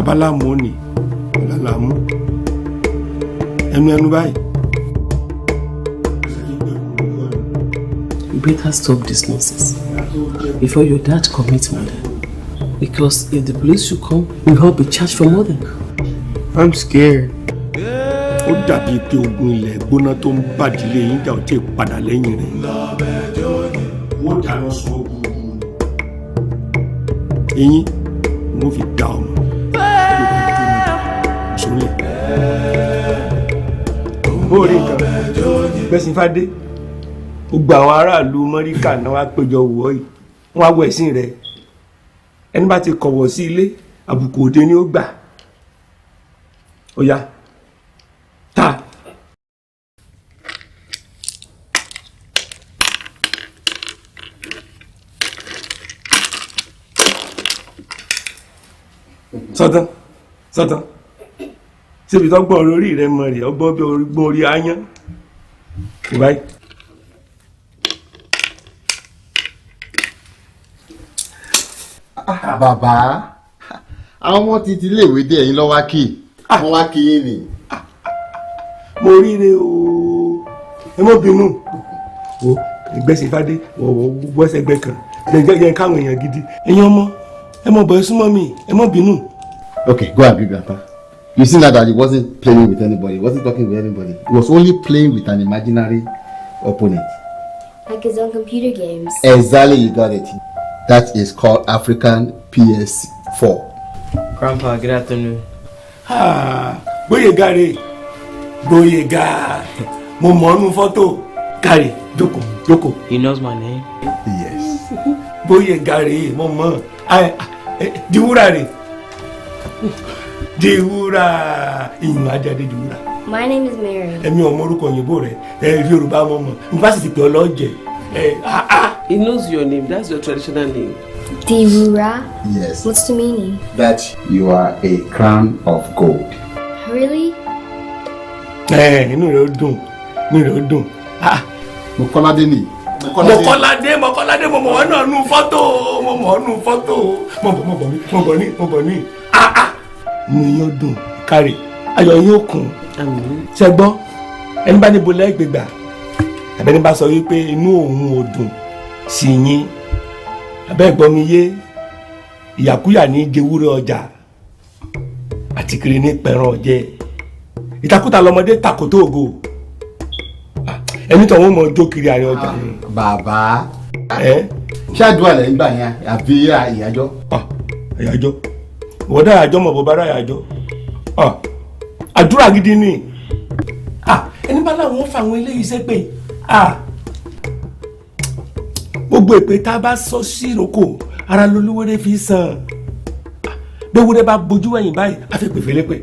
S7: Babaláwo ni Ọlálámú ẹnu báyìí.
S1: You better stop this nonsense before your dad commits murder. Because if the police should come, we'll all be charged for murder.
S8: I'm scared.
S7: Ó dàbí pé ogun ilẹ̀ gbóná tó ń bàdílé yín jà ó tí ì padà lẹ́yìn rẹ̀. Wọ́n dáná sun ogun. Eyín wọ́n fi dá ọmọ. Sólẹ̀. Ó rí nǹkan Gbẹ̀sìnfádé. Gbogbo àwọn aráàlú Mọ́ríkà náà wá péjọ wọ̀ yìí. Wọ́n á wọ ẹ̀sìn rẹ̀. Ẹni bá ti kọ̀wọ̀ sí ilé, àbùkù òde ni ó gbà. Ó yá. Ta. Sọ́tán. Síbi tó gbọ́n orí rẹ̀ mọ̀ rẹ̀, ọgbọ́n bí gbọ́n orí áyán. Ìbáyìí.
S2: Bàbá, àwọn ọmọ ti iléèwé dé ẹ̀yin lọ́wọ́ kí. Wọ́n wá kí yín ni.
S7: Mo ríre o. Ẹ mọ́ bínú. O Gbẹ̀sìnfádé wọ́n ṣẹgbẹ́ kan. Jẹ́ káwọn èèyàn gidi. Ẹ̀yin ọmọ, ẹ mọ̀ bọ̀ ẹ súnmọ́ mi, ẹ mọ́ bínú.
S2: Okay, go and be Grandpa. You see now that he wasn't playing with anybody. He wasn't talking with anybody. He was only playing with an imaginary opponent.
S3: Like his own computer games.
S2: Exactly, you got it. That is called African PS4.
S9: Grandpa, good afternoon.
S7: Gbóyèga rè. Gbóyèga. Mo mọ̀ ọ́nú fọ́tò. Kárí, jókòó.
S9: He knows my name?
S2: Yes.
S7: Gbóyèga rè, mo mọ̀. Diwúrà rè. Diwúrà. Ìyún Ajáde Diwúrà.
S3: My name is Mary.
S7: Èmi ò mọ orúkọ òyìnbó rẹ̀. Yorùbá mo mọ̀. Yunifásitì pé ọlọ́jẹ̀.
S1: He knows your name. That's your traditional name.
S3: Diwúrà?
S2: Yes.
S3: What's the meaning?
S2: That you are a crown of gold.
S3: Really?
S7: Inú rẹ̀ ó dùn.
S2: Mọ̀kọ́ládé ni.
S7: Mọ̀kọ́ládé mo mọ̀ ọ́ náà nú fọ́tò. Mo bọ̀ ní. Inú yín ó dùn. Kárí, ayọ̀ yín ó kún. Ṣé gbọ́? Ẹni bá níbo lẹ́gbẹ̀gbà. Àbẹ́ni bá sọ wípé inú òun ò dùn sí yín. Abẹ́ gbọ́ mi yé. Ìyàkúyà ní jewúrẹ́ ọjà. Àti kiri ní pẹ̀ràn ọ̀jẹ́. Ìtakùtà lọmọdé takòtò ògo. Ẹni tó wọ́n mọ̀ jó kiri àárín ọjà ni.
S2: Bàbá. Ṣé àdúrà lẹ́yìn gbà yẹn àbí ìyàjọ́?
S7: Ìyàjọ́. Ìwọ́n dá ìyàjọ́ mọ̀ bó bá dá ìyàjọ́. Àdúrà gidi ni. Ẹni bá láwọn fa àwọn eléyìí sẹ́pẹ̀. Gbogbo èpè tá a bá sọ sí ìrókò ara lolúwẹ́rẹ́ fi sàn. Bẹ́wúrẹ́ bá bojú ẹ̀yìn báyìí á fi pè fẹ́lẹ́pẹ̀.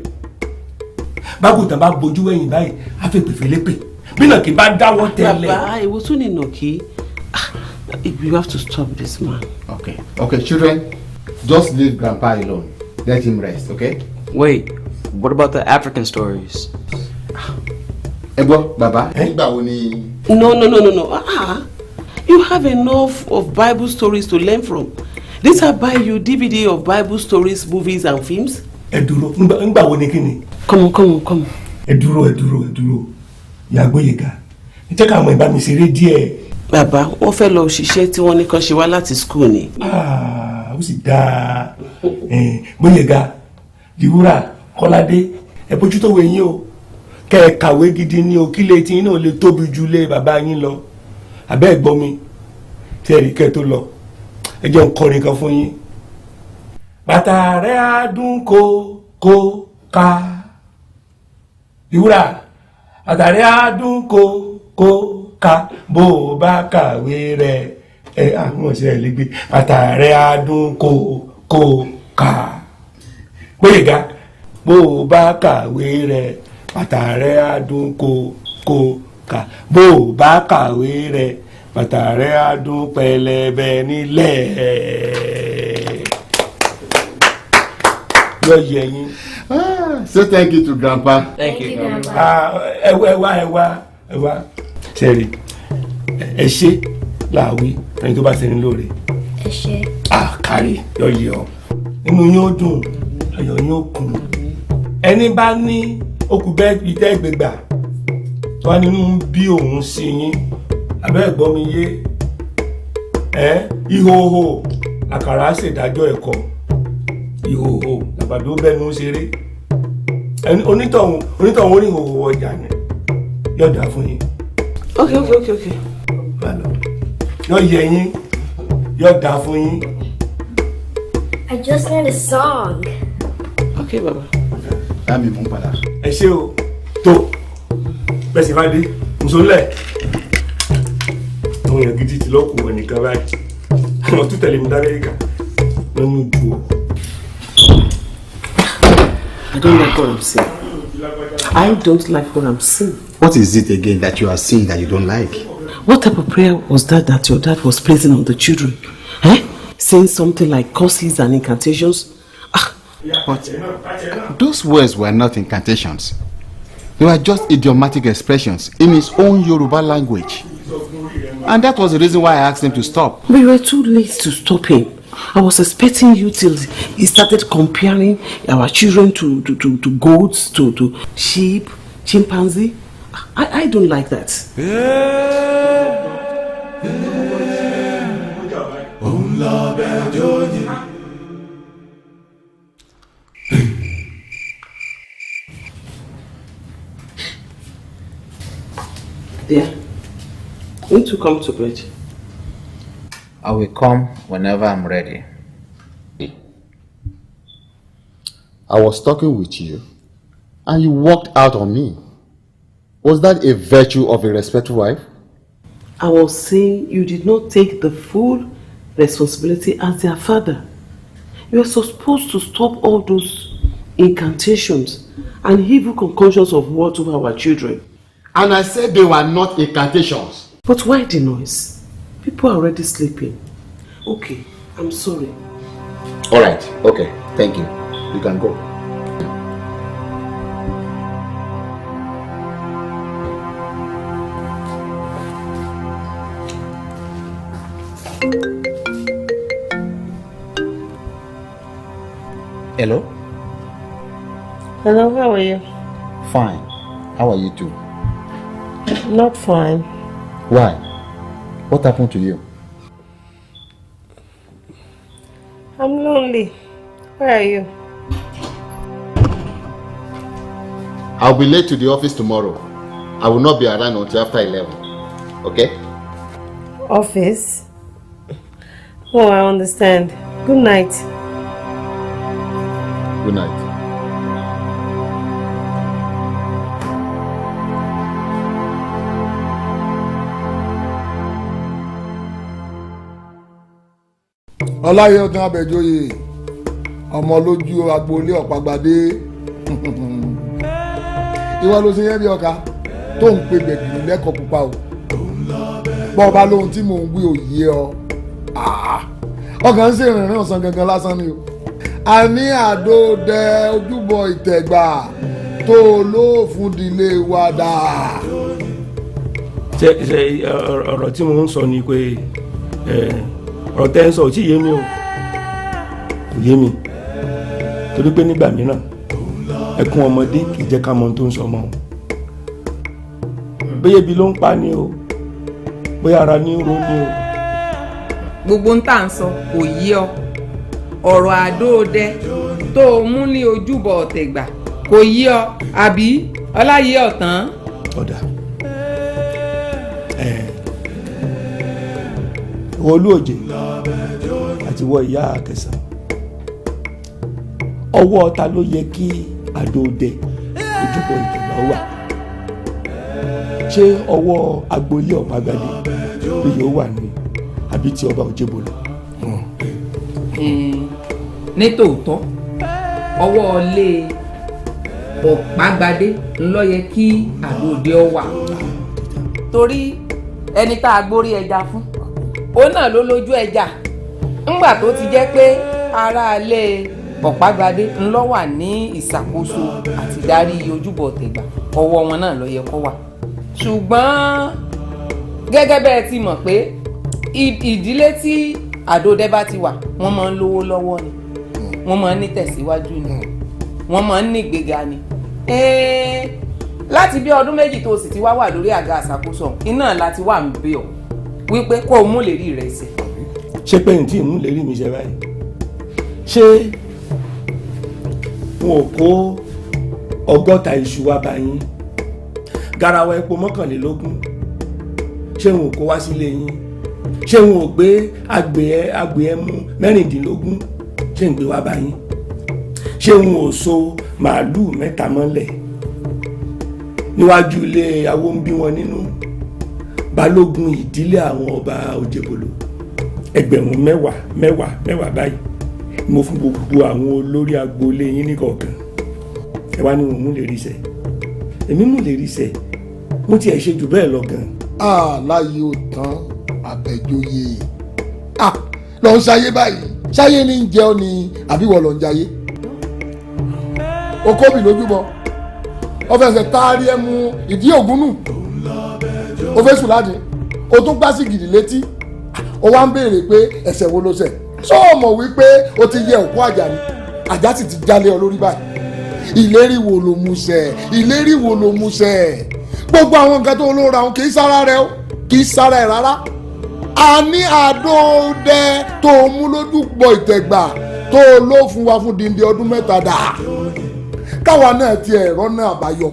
S7: Bágùntàn bá bojú ẹ̀yìn báyìí á fi pè fẹ́lẹ́pẹ̀. Bí nàkí bá dáwọ́ tẹ́lẹ̀.
S1: Baba, it was soon Inoki. You have to stop this man.
S2: Okay, children, just leave Grandpa alone. Let him rest, okay?
S9: Wait, what about the African stories?
S2: Ebo, Baba, nígbà wo ni?
S1: No. You have enough of Bible stories to learn from. Did I buy you DVD of Bible stories, movies and films?
S7: Ẹ dúró, nígbà wo ni kíni?
S1: Come on.
S7: Ẹ dúró. Ìyá Gbóyèga. Ẹ jẹ́ ká àwọn ìbá mi ṣeré díẹ̀.
S1: Bàbá, wọ́n fẹ́ lọ ṣiṣẹ́ tí wọ́n ní kàn ṣe wá láti school ni.
S7: Ó sì dáa. Gbóyèga, Diwúrà, Kọ́ládé, ẹ bójútó wo yín o. Kẹ́ ẹ kàwé gidi ní o, kí ilé tí yín náà lè tóbi ju ilé bàbá yín lọ. Àbẹ́ ẹ̀gbọ́n mi, tí ẹ rí kẹ́ tó lọ. Ẹ jẹ́ n kọrin kan fún yín. Bàtà rẹ̀ á dún kó ká. Diwúrà, bàtà rẹ̀ á dún kó ká bó o bá kàwé rẹ̀ àwọn òṣèré lẹ́gbẹ́ bàtà rẹ̀ á dún kó ká. Gbóyèga, bó o bá kàwé rẹ̀ bàtà rẹ̀ á dún kó ká bó o bá kàwé rẹ̀ bàtà rẹ̀ á dún pẹlẹbẹ nílẹ̀. Yọ yẹ yín.
S2: Say thank you to Grandpa.
S9: Thank you, Grandpa.
S7: Ẹ wá. Sẹ́rí, ẹ ṣe láàwí ẹni tó bá ṣe ní lóore.
S3: Ẹ ṣé.
S7: Kárí yọ yẹ ọ. Inú yín ó dùn, ayọ̀ yín ó kún. Ẹni bá ní okùn bẹ́ẹ̀ bí tẹ́ gbégbà tó wá nínú bí òun sí yín, abẹ́ ẹ̀gbọ́n mi yé. Ìhòòhò àkàrà ṣèdájọ́ ẹ̀kọ́. Ìhòòhò làbàdo bẹ́nu ṣeré. Onítọ̀hún orí ìhòòhò ọjà ni yóò dá fún yín.
S1: Okay.
S7: Yóò yẹ yín, yóò dá fún yín.
S3: I just learned a song.
S1: Okay, Baba.
S6: Láàmì mú padà.
S7: Ẹ ṣé o, tó bẹ́ẹ̀ sì máa dé, nsọ́lẹ̀. Àwọn èèyàn gidi ti lọ́kùn wọn nìkan báyìí. Wọ́n tún tẹ̀lé mi dá Amẹ́ríkà lọ́nà ìdúró.
S1: I don't like what I'm seeing. I don't like what I'm seeing.
S6: What is it again that you are seeing that you don't like?
S1: What type of prayer was that your dad was placing on the children? Saying something like curses and incantations?
S2: But those words were not incantations. They were just idiomatic expressions in his own Yoruba language. And that was the reason why I asked him to stop.
S1: We were too late to stop him. I was expecting you till he started comparing our children to goats, to sheep, chimpanzee. I don't like that. Dear, you need to come to bed.
S6: I will come whenever I'm ready.
S2: I was talking with you and you walked out on me. Was that a virtue of a respectful wife?
S1: I was saying you did not take the full responsibility as their father. You are supposed to stop all those incantations and evil concoctions of words over our children.
S2: And I said they were not incantations.
S1: But why the noise? People are already sleeping. Okay, I'm sorry.
S2: All right, okay, thank you. You can go.
S6: Hello?
S5: Hello, how are you?
S6: Fine. How are you too?
S5: Not fine.
S6: Why? What happened to you?
S5: I'm lonely. Where are you?
S2: I'll be late to the office tomorrow. I will not be around until after 11. Okay?
S5: Office? Oh, I understand. Good night.
S2: Good night.
S10: Ọláyọ̀dún Abẹ́jọ́yè ọmọ lójú agboolé ọ̀págbádé ìwọ ló ṣe yẹn bí ọkà tó ń pe gbẹ̀gìrì lẹ́kọ̀ọ́ pupa o bọ́ ọba lóhun tí mò ń wí òye ọ ọkàn ń ṣèrìnrìn ọ̀sán gangan lásán ni o a ní àdóòdẹ ojúbọ ìtẹ̀gbà tó lóòfún ìdílé wa dà.
S7: ọ̀rọ̀ tí mo ń sọ ni pé ọ̀rọ̀ tẹ́ ń sọ ò tí yé mi o kò yé mi torí pé nígbà mìíràn ẹkún ọmọdé kì í jẹ́ ká mọ ohun tó ń sọ ọmọ o bóyá ebi ló ń pa ni o bóyá ara ní ro ni o.
S11: gbogbo ń tà ń sọ kò yí ọ ọ̀rọ̀ àdóòdẹ tó o mú ní ojúbọ ọ̀tẹ̀gbà kò yí ọ àbí ọláyé ọ̀tán.
S7: ọ̀dà ìwọ Olúòjé àti ìwọ ìyá Akẹsàn, ọwọ́ ta ló yẹ kí àdóòdẹ ojúbọ ìtẹ̀gbà wà? ṣé ọwọ́ agboolé Ọ̀págbadé ló yóò wà ní àbí ti ọba Òjébólú?
S11: ní tòótọ́ ọwọ́ ilé Ọ̀págbadé ńlọ yẹ kí àdóòdẹ ọ wà torí ẹni tá a gbórí ẹja fún òun náà ló lójú ẹja ńgbà tó ti jẹ́ pé aráalé Ọ̀págbadé ńlọ wà ní ìṣàkóso àti darí ojúbọ ọ̀tẹ̀gbà ọwọ́ wọn náà ló yẹ kó wà ṣùgbọ́n gẹ́gẹ́ bẹ́ẹ̀ ti mọ̀ pé ìdílé tí àdóòdẹ bá ti wà wọ́n máa ń lówó lọ́wọ́ ni wọ́n máa ń ní tẹ̀síwájú ni wọ́n máa ń ní ìgbéga ni láti bí ọdún méjì tó sì ti wá wà lórí àga àṣàkóso iná láti wà ń bẹ̀ ọ́ wípé kó o mú lérí rẹ̀ ṣẹ.
S7: ṣé pé n tí ì mú lérí mi ṣe báyìí ṣé wọn ò kó 100 iṣu wá bá yín, garawa epo 21, ṣé wọn ò kó wá sílé yín? ṣé wọn ò gbé àgbẹ̀ ẹmu 16 ṣé ń gbé wá bá yín? ṣé wọn ò so màálùú 3 mọ́lẹ̀ níwájú ilé awo ń bí wọn nínú? balógun ìdílé àwọn ọba Òjébólú 10,000 báyìí mo fún gbogbo àwọn olórí agboolé yín ní kọ̀ọ̀kan. ẹ wá ní wọn mú lè rí iṣẹ́, èmi mú lè rí iṣẹ́, mo ti ẹ̀ ṣe jù bẹ́ẹ̀ lọ gan.
S10: láyé ò tán Àbẹ̀joyè lọ ń ṣayé báyìí, ṣayé ní ń jẹ ọ ni àbí wọ́n lọ ń jayé? o kóbì lójúbọ ọ fẹsẹ̀ taari ẹ mú ìdí ògún nù, o fẹ́ sùn láti o tún gbá sí gidi létí, o wá ń béèrè pé ẹ̀ṣẹ̀ wo ló ṣẹ̀. sọ mọ̀ wípé o ti yẹ òkú àjà ni àjà sì ti jálé ọ lórí báyìí. ìlérí wo ló mú ṣẹ? ìlérí wo ló mú ṣẹ? gbogbo àwọn nǹkan tó ló ra òun kì í sára rẹ o, kì í sára ẹ rárá. a ní àdóòdẹ tó mú lójúbọ ìtẹ̀gbà tó ló fún wa fún díndín ọdún 3 dà. káwa náà ti ẹ̀rọ náà àbáyọ,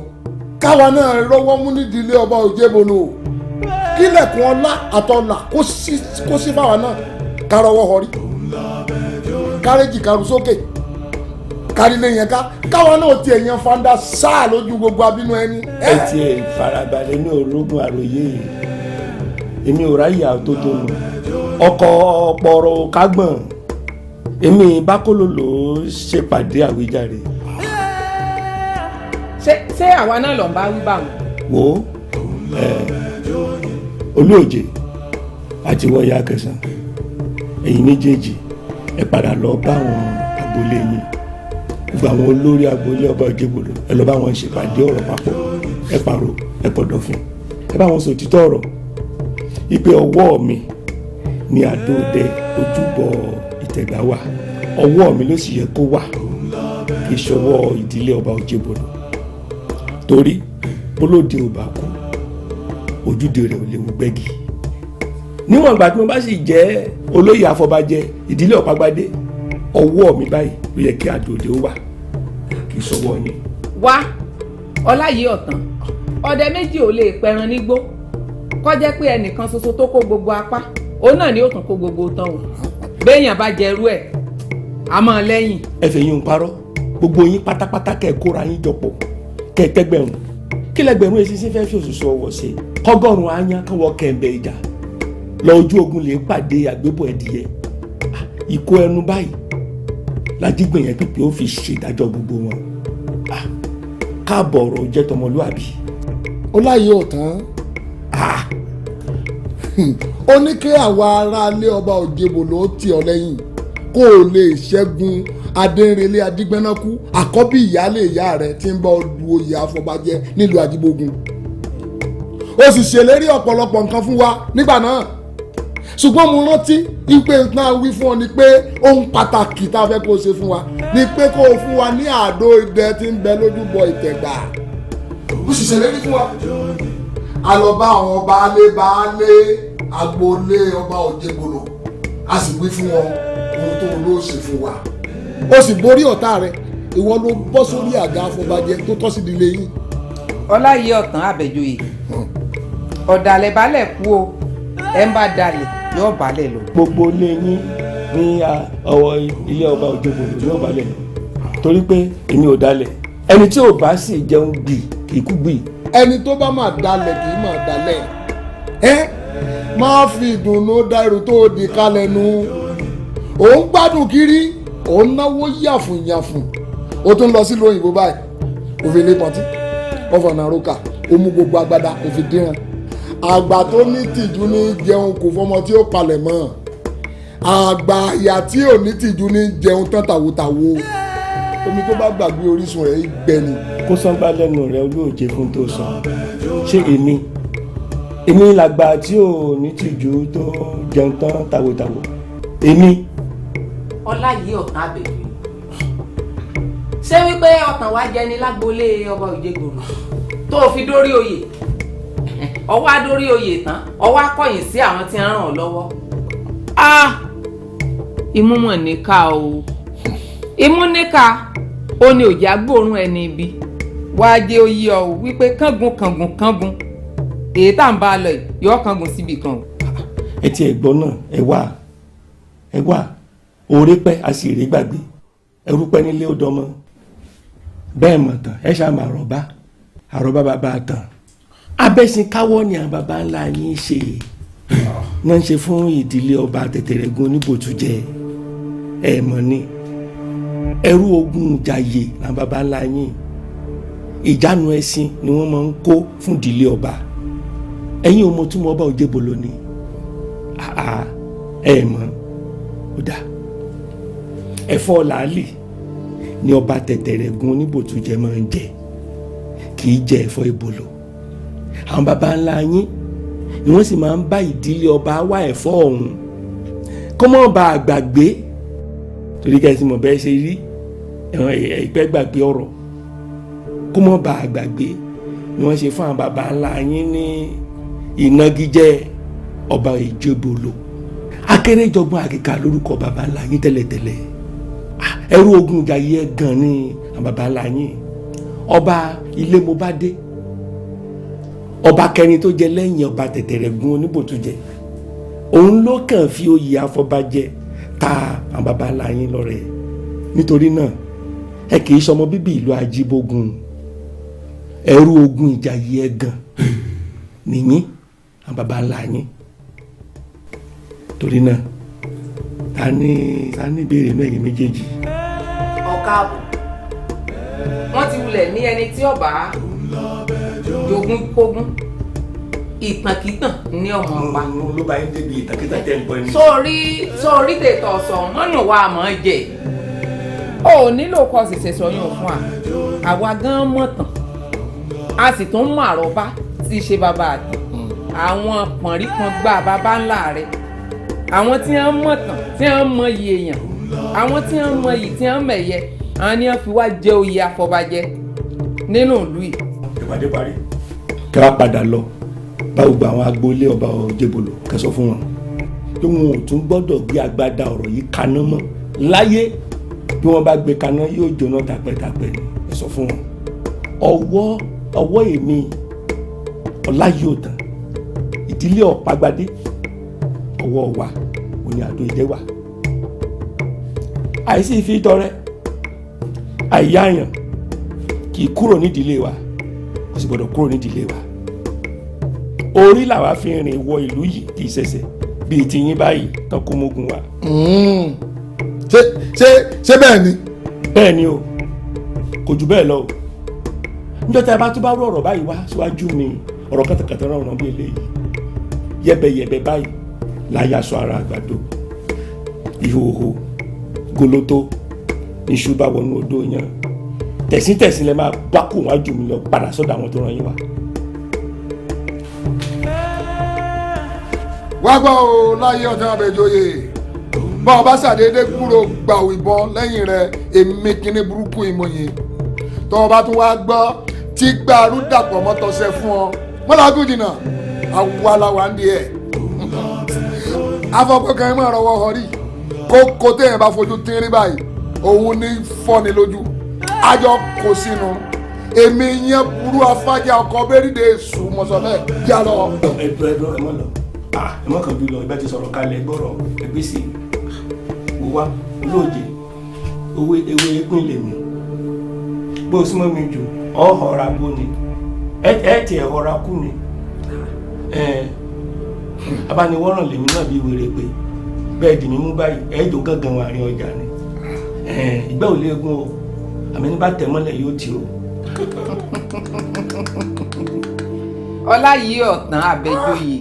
S10: káwa náà rọ́wọ́ mú nídìílé ọba Òjébólú, kílẹ̀kùn ọlá àtọlà kó sí fáwa náà, kárọwọ́ họrí, kárẹ́jì karù sókè, kárílé yẹn káwa náà ti ẹ̀yàn fanda sáà lójú gbogbo abínú ẹni.
S7: ẹ ti ẹ farabalẹ̀ ní ológun àròyé èmi ò ráyà tó tó nù ọkọ̀ ọ̀pọ̀rọ̀ kágbọ̀n èmi bákólò ló ṣèpàdé àwíjàre.
S11: ṣé àwa náà lọ ń bá wí bá wọn.
S7: wo Olúòjé àti ìwọ ìyá Akẹsàn, ẹ̀yin méjèèjì ẹ padà lọ bá àwọn agboolé yín, gbogbo àwọn olórí agboolé ọba Òjébólú ẹ lọ bá wọn ṣèpàdé ọ̀rọ̀ papọ̀, ẹ pàrọ̀ ẹ pọ̀dọ̀fin, ẹ bá wọn sọ òtítọ́ ọ̀rọ̀ ipe ọwọ́ mi ni àdóòdẹ ojúbọ ìtẹ̀gbà wà, ọwọ́ mi ló sì yẹ kó wà, kì í ṣọwọ́ ìdílé ọba Òjébólú. torí bólóde ò bá kú ojúde rẹ̀ ò léwu gbẹ́gi. níwọ̀n ìgbà tí mo bá sì jẹ́ olóyè afọbajẹ ìdílé Ọ̀págbadé, ọwọ́ mi báyìí ló yẹ kí àdóòdẹ ó wà, kì í ṣọwọ́ yín.
S11: wá ọláyé ọ̀tán, ọdẹ méjì ò lè pẹran nígbó kọjá pé ẹnìkan ṣoṣo tó kó gbogbo apá òun náà ni ó tún kó gbogbo tán o. béèyàn bá jẹrú ẹ̀ àmọ́ lẹ́yìn.
S7: ẹ fẹ́ yín ń parọ́, gbogbo yín pátápátá kẹ́ ẹ kóra yín jọpọ̀ kẹ́ ẹ tẹ́gbẹ̀rún, kí lẹ́gbẹ̀rún èsì sí fẹ́ fi òṣùṣù ọwọ́ ṣe kọ́gọ́rùn-ún áyán káwọ́ kẹ̀ǹbẹ̀ ìjà lọ ojú ogun lè pàdé àgbébọ̀ ẹ̀dìyẹ. ìkó ẹnu báyìí lájígbìn yẹn pípé ó fi ṣèdájọ́ gbogbo wọn. káàbọ̀ ọ̀rọ̀ jẹ́ tọmọlúàbí.
S10: ọláyé ọ̀tán ó ní kí àwa aráalé ọba Òjébólú tì ọ́ lẹ́yìn kó o lè ṣẹ́gun Adérelé Adígbẹ́nákú, àkọ́bí ìyáálé ìyá rẹ̀ tí ń bá du oyè afọbajẹ nílùú Ajíbógun. ó sì ṣèlérí ọ̀pọ̀lọpọ̀ nǹkan fún wa nígbà náà, ṣùgbọ́n mo rántí wípé nǹkan wí fún ọ ni pé ohun pàtàkì tá a fẹ́ kó o ṣe fún wa ni pé kó o fún wa ní àdóòdẹ tí ń bẹ lójúbọ ìtẹ̀gbà. ó sì ṣèlérí fún wa. a lọ bá àwọn baálé agboolé ọba Òjègbòlò a sì wí fún wọn ohun tó ló ṣe fún wa ó sì borí ọ̀tá rẹ̀ ìwọ ló bọ́ sórí àga afọbajẹ tó tọ́ sí ìdílé yín.
S11: Ọláyé Ọ̀tàn Àbẹ̀joyè ọ̀dàlẹ̀ balẹ̀ kú o ẹ̀ ń bá dalẹ̀ yóò balẹ̀ lọ.
S7: gbogbo ilé yín ní ọwọ́ ilé ọba Òjègbòlò yóò balẹ̀ lọ torí pé èmi ò dalẹ̀ ẹni tí ò bá sì jẹun gbì kì í kú gbì.
S10: ẹni tó bá máa dalẹ̀ kì í máa dalẹ̀ máa fi ìdùnnú dàrú tó di kalẹ̀ nu òun gbádùn kiri òun náwó yàfùnyàfùn ó tún lọ sílùú òyìnbó báyìí òfin ilé pọtí ọfọ nàrókà ó mú gbogbo agbádá òfin díràn àgbà tó ní tìjú ní jẹun kò fọmọ tí ó palẹ̀ mọ́ àgbà àyà tí ò ní tìjú ní jẹun tán tàwòtàwò omi tó bá gbàgbé orísun rẹ̀ gbẹni.
S7: kó sọ́ngbà lẹ́nu rẹ̀ olóòjé fún tó sọ ṣé èmi làgbà tí ò ní tìjú tó jẹun tán tàwòtàwò èmi.
S11: Ọláyé Ọ̀tàn Àbẹ̀joyè ṣé wípé ọ̀tàn wa jẹ ní lágboolé ọba Òjègbòlò tó fi dórí oyè ọwọ́ adórí oyè tán ọwọ́ akọ̀yìn sí àwọn tí ń ràn ọ́ lọ́wọ́. Imú mọ̀ níkà o imú níkà ó ní òjá gbóòórùn ẹni ibi wàá jẹ́ oyè ọ wípé kángun èyí tá à ń bá a lọ yìí yọ kángun síbi kan.
S7: ẹ ti ẹ̀gbọ́n náà ẹ wá oore pẹ́ a sì rí gbàgbé ẹrú pẹ́ nílé ó dọmọ bẹ́ẹ̀ mọ̀ tán ẹ ṣáà máa àrọ́bá bàbá tán abẹ́sìn káwọ́ ni àwọn baba ńlá yín ṣe náà ń ṣe fún ìdílé ọba Tẹ̀tẹ̀rẹ̀gùn Oníbòtújẹ ẹ mọ̀ ni ẹrú ogun jàyè làwọn baba ńlá yín ìjánu ẹṣin ni wọ́n máa ń kó fún ìdílé ọba ẹ̀yin ò mọ̀ túmọ̀ ọba Òjègbòlò ni ẹ mọ̀ ó dà ẹ̀fọ́ làálì ni ọba Tẹ̀tẹ̀rẹ̀gùn Oníbòtújẹ máa ń jẹ kì í jẹ ẹ̀fọ́ ìbòlò àwọn baba ńlá yín ni wọ́n sì máa ń bá ìdílé ọba wá ẹ̀fọ́ ọ̀hún kó mọ́ bá a gbàgbé torí kẹ́sì mọ̀ bẹ́ẹ̀ ṣe rí ìpẹ́ gbàgbé ọ̀rọ̀ kó mọ́ bá a gbàgbé ni wọ́n ṣe fún àwọn baba ńlá yín ní ìnagijẹ ọba Òjègbòlò Akérèjọgbọ́n Àkìkà lórúkọ baba ńlá yín tẹ́lẹ̀tẹ́lẹ̀ ẹrú ogun jàyè gan ni àwọn baba ńlá yín ọba ilé mo bá dé ọba kẹrin tó jẹ lẹ́yìn ọba Tẹ̀tẹ̀rẹ̀gùn Oníbòtújẹ òun ló kàn fi oyè afọbajẹ ta àwọn baba ńlá yín lọ́rẹ nítorí náà ẹ kì í ṣọmọ bíbí ìlú Ajíbógun ẹrú ogun ìjàyè ẹgàn nìyí àwọn baba ńlá yín torí náà ta ní ìbéèrè mẹ́rin méjèèjì.
S11: ọ̀ka àbò wọ́n ti wulẹ̀ ní ẹni tí ọba jogún kógún ìtànkítàn ní ọmọ ọba.
S7: ló bá yín débi ìtànkítàn tẹ́ ń bọ́ ni.
S11: sórí tètò ọ̀sán mọ́nù wa mọ̀ jẹ́ o ò nílò kọ́ ṣẹ̀ṣẹ̀ sọyún fún wa àwa gan mọ̀ tán a sì tún mọ àrọ́bá tí í ṣe bàbá àtàn àwọn pọ̀nrí kan gbà bàbá ńlá rẹ̀ àwọn tí wọ́n mọ̀ tán tí wọ́n mọ iye èèyàn àwọn tí wọ́n mọ iyì tí wọ́n mẹ̀yẹ àwọn ni wọ́n fi wá jẹ oyè afọbajẹ nínú ìlú yìí.
S7: ìpàdé parí kí wàá padà lọ bá gbogbo àwọn agboolé ọba Òjègbòlò kẹsọ fún wọn pé wọn ò tún gbọ́dọ̀ gbé agbádá ọ̀rọ̀ yìí kaná mọ́ láyé bí wọ́n bá gbé kaná yóò jóná tàpẹ́tàpẹ́ ni ẹ sọ fún wọn ọwọ́ èmi Ọláyé Ọ̀tàn ìdílé Ọ̀págbádé ọwọ́ wa òní Àdó Ìdẹ wà àìsí fi tọrẹ àìyáàyàn kì í kúrò nídìílé wa kò sì gbọdọ̀ kúrò nídìílé wa orí làwa fi rìn wọ ìlú yìí kì í ṣẹ̀ṣẹ̀ bíi tiyín báyìí tán kó mógun wa.
S10: ṣé bẹ́ẹ̀ ni.
S7: bẹ́ẹ̀ ni o kò jù bẹ́ẹ̀ lọ o níjọ́ tí a bá tún bá rú ọ̀rọ̀ báyìí wá síwájú mi ọ̀rọ̀ kàtàkàtà náà ràn bí eléyìí yẹ̀bẹ̀yẹ̀bẹ̀ báyìí láyàsọ ara àgbàdo ìhòòhò goloto iṣu bá wọnú odò yan tẹ̀síntẹ̀sín lẹ máa bá kó wájú mi lọ padà sọ́dọ̀ àwọn tó ràn yín wá.
S10: wá gbọ́ o Láyé Ọ̀tàn Àbẹ̀joyè bá ọba ṣàdédé kúrò gbàù ìbọn lẹ́yìn rẹ̀ èmi kíní burúkú ìmọ̀yìn tó ọba tún wá gbọ́ tí gbàrú dàpọ̀ mọ́tọ́sẹ́ fún ọ mọ́lágùn jìnnà awalawa ń di ẹ̀. afọ́pẹ́ kan ẹ̀ máa rọwọ́ họ rí kókó téèyàn bá fojú tínrín báyìí òun ní fọ́ni lójú àjọ kò sínú èmi yẹn burú afájà ọkọ bẹ́rìndé èṣù mọ̀sán bẹ́ẹ̀ yá lọ.
S7: ẹ̀dọ́ ẹ mọ̀ lọ ẹ mọ̀ kàn bí lọ ibà ti sọ̀rọ̀ kalẹ̀ gbọ́rọ̀ ẹgbẹ́ sí i wá lóde ewé eégún lèmi bó súnmọ́ mi jù ọ́ họra bó ni ẹ tiẹ̀ họra kú ni abániwọ́ràn lèmi náà bí wèrè pé bẹ́ẹ̀ dì mí mú báyìí ẹ̀ẹ́dùn gángan àárín ọjà ni ìgbẹ́ ò léegun o àmì ní bá tẹ̀ mọ́lẹ̀ yóò tì o.
S11: ọlá yìí ọ̀tàn àbẹ̀jọyè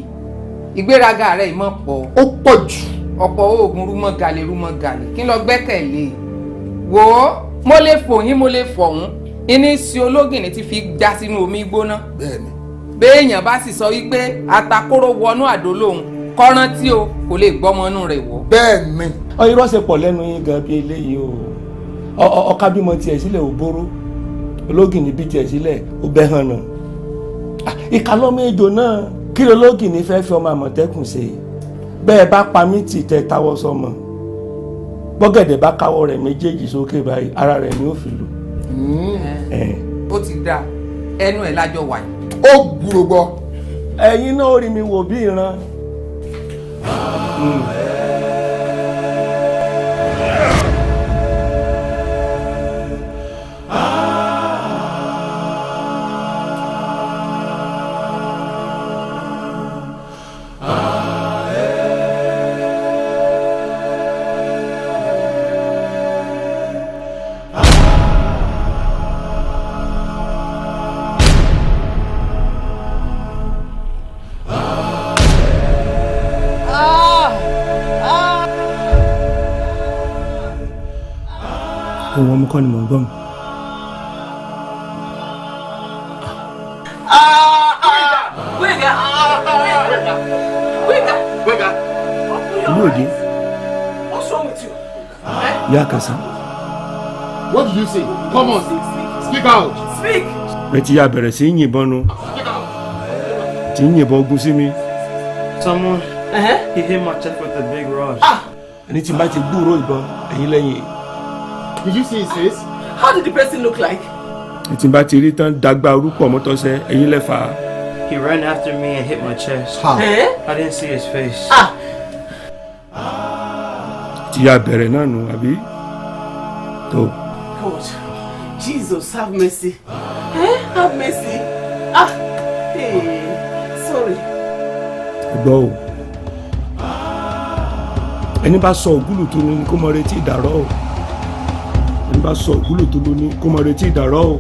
S11: ìgbéraga rẹ̀ ìmọ̀ pọ̀.
S10: ó pọ̀ jù.
S11: ọ̀pọ̀ oògùn rúmọ́ gàlè kí n lọ gbẹ́kẹ̀lé wò ó mo lè fòyín mo lè fọ̀hún iní sí ológìnní ti fi já sínú omi gbóná.
S10: bẹ́ẹ̀ni.
S11: béèyàn bá sì sọ wípé atakóró wọnú àdó lòun kọ́rán tí o kò lè gbọ́mọnú rẹ̀ wọ̀.
S10: bẹ́ẹ̀ni.
S7: irọ́ ṣe pọ̀ lẹ́nu yín gan bí eléyìí o ọ̀ka bímọ tiẹ̀ sílẹ̀ ò bóró ológìnní bí tiẹ̀ sílẹ̀ ó bẹ́ hàn náà ìkàlọ́mọ ejò náà kí ológìnní fẹ́ fi ọmọ àmọ̀tẹ́kùn ṣe bẹ́ẹ̀ bá pa mí tì tẹ táwọ́ sọmọ bọ́gẹ̀dẹ̀ bá káwọ́ rẹ̀ méjèèjì sókè báyìí ara rẹ̀ ni ó fi lù.
S11: ó ti dáa ẹnu ẹ̀ lájọ wà yìí.
S10: ó gbúrò gbọ́.
S7: ẹ̀yin náà rí mi wò bí ìran. òun ọmọ kọ́ ni mò ń gbọ́ mi. ìlú òde. Ìyá Kàsá.
S2: What did you say? Come on, speak out.
S12: Speak.
S7: ẹ ti yà bẹ̀rẹ̀ sí í yìnbọn nu tí ń yìnbọn ogun sí mi.
S9: Someone he hit my chest with a big rod.
S7: ẹni tí n bá ti gbúròó ìbọn ẹ̀yìn lẹ́yìn.
S2: Did you see his face?
S12: How did the person look like?
S7: ẹni tí n bá ti rí tán dàgbà orúkọ mọ́tọ́sẹ́ ẹ̀yìn lẹ́fà.
S9: He ran after me and hit my chest. I didn't see his face.
S7: ti yà bẹ̀rẹ̀ náà nù àbí. tó.
S12: God, Jesus, have mercy. Have mercy. Hey, sorry.
S7: gbọ́ o ẹni bá sọ ògúlù tó ní kó mọ retí ìdàrọ́ o ẹni bá sọ ògúlù tó ní kó mọ retí ìdàrọ́ o.